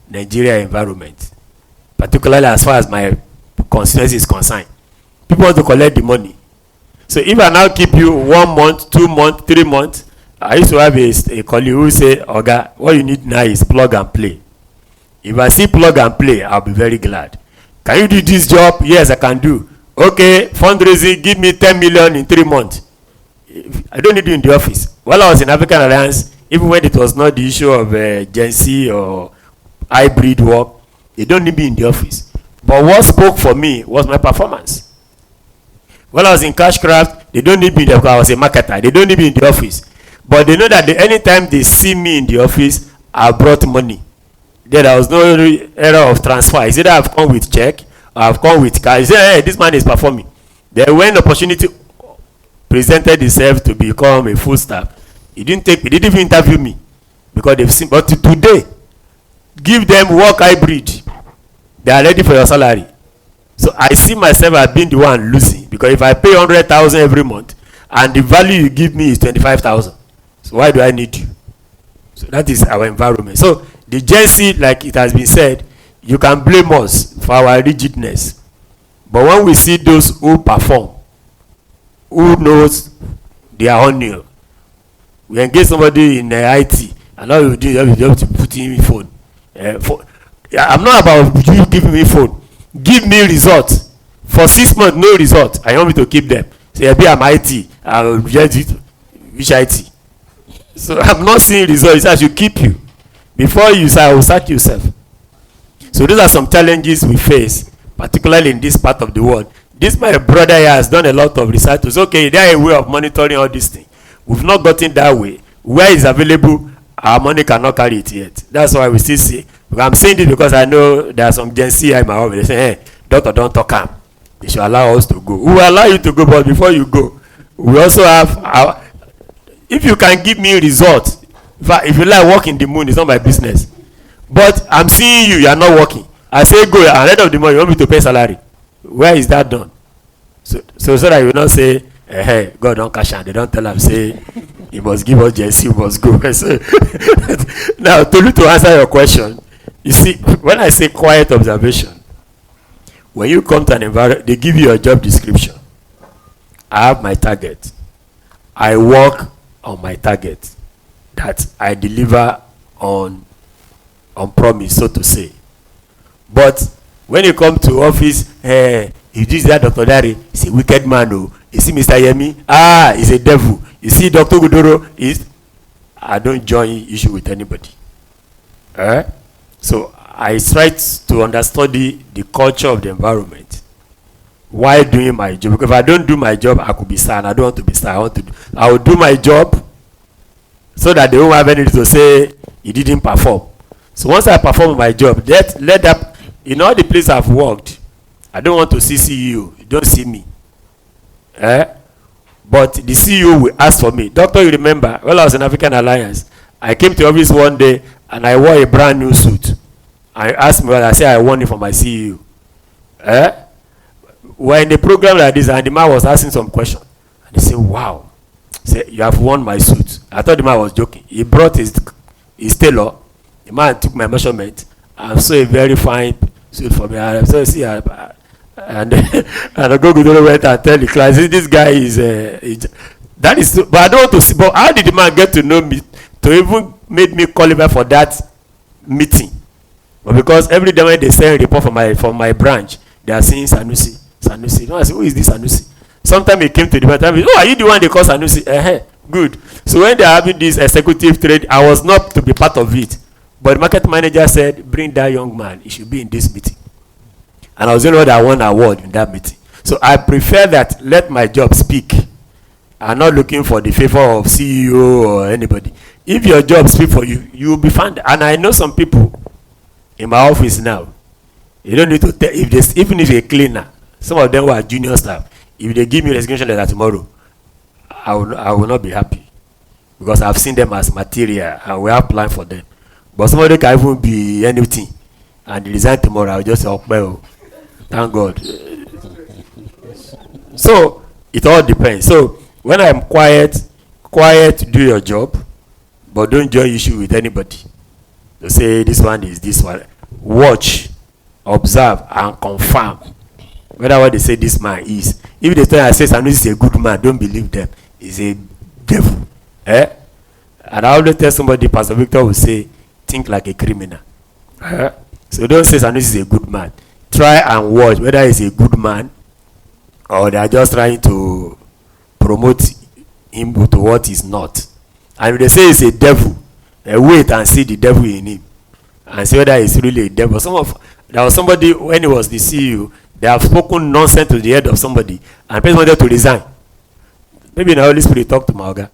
Nigeria environment, particularly as far as my constituency is concerned. People want to collect the money. So if I now keep you 1 month, 2 months, 3 months, I used to have a colleague who say, Oga, what you need now is plug and play. If I see plug and play, I'll be very glad. Can you do this job? Yes, I can do. Okay, fundraising, give me 10 million in 3 months. I don't need you in the office. While I was in African Alliance, even when it was not the issue of Gen Z or hybrid work, they don't need me in the office. But what spoke for me was my performance. When I was in Cashcraft, they don't need me there because I was a marketer. They don't need me in the office. But they know that anytime they see me in the office, I brought money. There was no error of transfer. Is it that I've come with check or I've come with cash? You say, hey, this man is performing. Then when the opportunity presented itself to become a full staff, he didn't even interview me because they've seen. But today, give them work hybrid. They are ready for your salary. So I see myself as being the one losing because if I pay 100,000 every month and the value you give me is 25,000, so why do I need you? So that is our environment. So the Gen Z, like it has been said, you can blame us for our rigidness. But when we see those who perform, who knows their honor, we engage somebody in IT, and all you do is just to put in phone. Yeah, I'm not about you giving me phone. Give me results. For 6 months, no result. I want me to keep them. Say, maybe I'm IT. I'll reject it. Which IT? So I'm not seeing results. I should keep you. Before you say, I will sack yourself. So those are some challenges we face, particularly in this part of the world. This my brother here has done a lot of research. It's okay, there is a way of monitoring all these things. We've not gotten that way. Where it's available, our money cannot carry it yet. That's why we still see. I'm saying this because I know there are some Gen Z here in my office. They say, hey, doctor, don't talk am. They should allow us to go. We will allow you to go, but before you go, we also have our, if you can give me results, if you like work in the moon, it's not my business. But I'm seeing you, you are not working. I say go, and at the end of the month, you want me to pay salary. Where is that done? So that you will not say, hey, God don't cash out. They don't tell him, say, he must give us Jesse, you must go. Now, to answer your question, you see, when I say quiet observation, when you come to an environment, they give you a job description. I have my target. I work on my target that I deliver on promise, so to say. But when you come to office, you see that Dr. Dari, he's a wicked man. Oh. You see Mr. Yemi, he's a devil. You see Dr. Gudoro, I don't join issue with anybody. So I try to understudy the culture of the environment while doing my job. Because if I don't do my job, I could be sad. I don't want to be sad. I will do my job so that they won't have anything to say he didn't perform. So once I perform my job, let that, in all the places I've worked, I don't want to see CEO. You don't see me. But the CEO will ask for me. Doctor, you remember, when I was in African Alliance, I came to office one day and I wore a brand new suit. I asked me, I said I won it for my CEO. We're in a program like this and the man was asking some question. And he said, wow. Say, you have won my suit. I thought the man was joking. He brought his tailor. The man took my measurement and saw a very fine suit for me. And so see, and I go to the went and tell the class, this guy is that is. But I don't want to see. But how did the man get to know me to even make me qualify for that meeting? But because every day when they send a report from my branch, they are saying Sanusi. You know, I say, who is this Sanusi? Sometimes he came to the matter. Oh, are you the one they call Sanusi? Good. So when they are having this executive trade, I was not to be part of it. But the market manager said, bring that young man. He should be in this meeting. And I was the only one that won an award in that meeting. So I prefer that let my job speak. I'm not looking for the favor of CEO or anybody. If your job speaks for you, you will be found. And I know some people in my office now. You don't need to tell, even if you're a cleaner, some of them were junior staff. If they give me resignation letter tomorrow, I will not be happy. Because I've seen them as material and we have planned for them. But somebody can even be anything and resign tomorrow. I'll just say, oh, well, thank God. So it all depends. So when I'm quiet, do your job, but don't join issue with anybody. To say this one is this one. Watch, observe, and confirm whether what they say this man is. If they tell you I say Sanusi is a good man, don't believe them. He's a devil. And I always tell somebody, Pastor Victor will say, think like a criminal. So don't say Sanusi is a good man. Try and watch whether he's a good man or they are just trying to promote him to what he's not. And if they say he's a devil, wait and see the devil in him and see whether he's really a devil. There was somebody, when he was the CEO, they have spoken nonsense to the head of somebody and the person wanted to resign. Maybe the Holy Spirit talked to Maoga.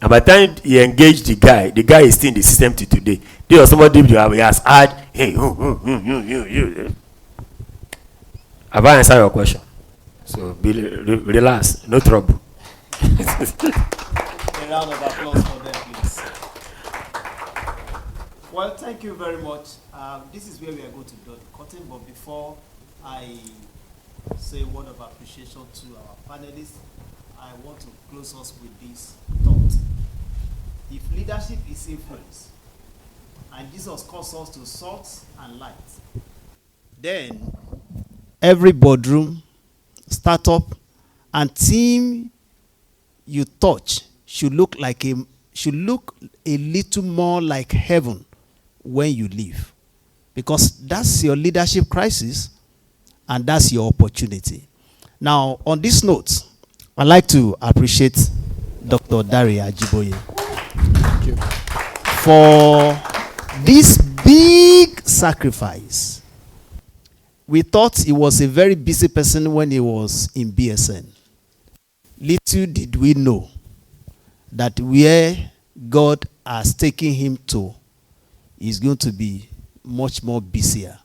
And by the time he engaged the guy is still in the system till today. There was somebody he has had, hey, you. Have I answered your question? So relax, no trouble. A round of applause for them, please. Well, thank you very much. This is where we are going to draw the curtain, but before I say a word of appreciation to our panelists, I want to close us with this thought. If leadership is influence, and Jesus calls us to salt and light, then every boardroom, startup, and team you touch should look a little more like heaven when you leave. because that's your leadership crisis and that's your opportunity. Now, on this note, I'd like to appreciate Dr. Daria Ajiboye for this big sacrifice. We thought he was a very busy person when he was in BSN. Little did we know that where God has taken him to is going to be much more busier.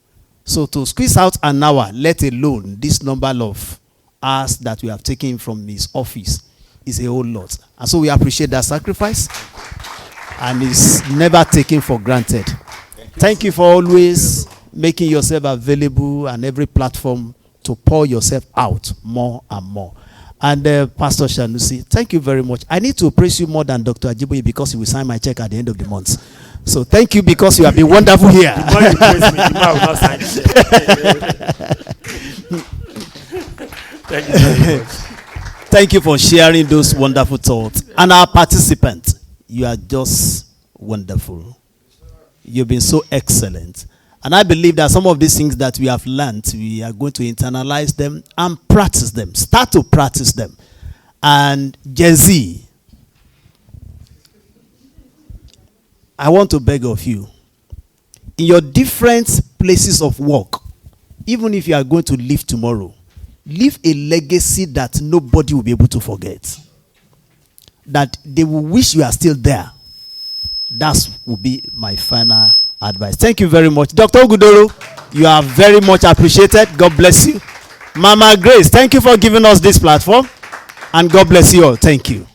So to squeeze out an hour, let alone this number of hours that we have taken from his office, is a whole lot. And so we appreciate that sacrifice, and it's never taken for granted. Thank you for always making yourself available on every platform to pour yourself out more and more. And Pastor Sanusi, thank you very much. I need to praise you more than Dr. Ajiboye because he will sign my check at the end of the month. So thank you because you have been wonderful here. The more you praise me, the more I will not sign the check. Thank you very much. Thank you for sharing those wonderful thoughts. And our participants, you are just wonderful. You've been so excellent. And I believe that some of these things that we have learned, we are going to internalize them and practice them. Start to practice them. And Gen Z, I want to beg of you, in your different places of work, even if you are going to leave tomorrow, leave a legacy that nobody will be able to forget. That they will wish you are still there. That will be my final advice. Thank you very much. Dr. Ogudoro, you are very much appreciated. God bless you. Mama Grace, thank you for giving us this platform. And God bless you all. Thank you.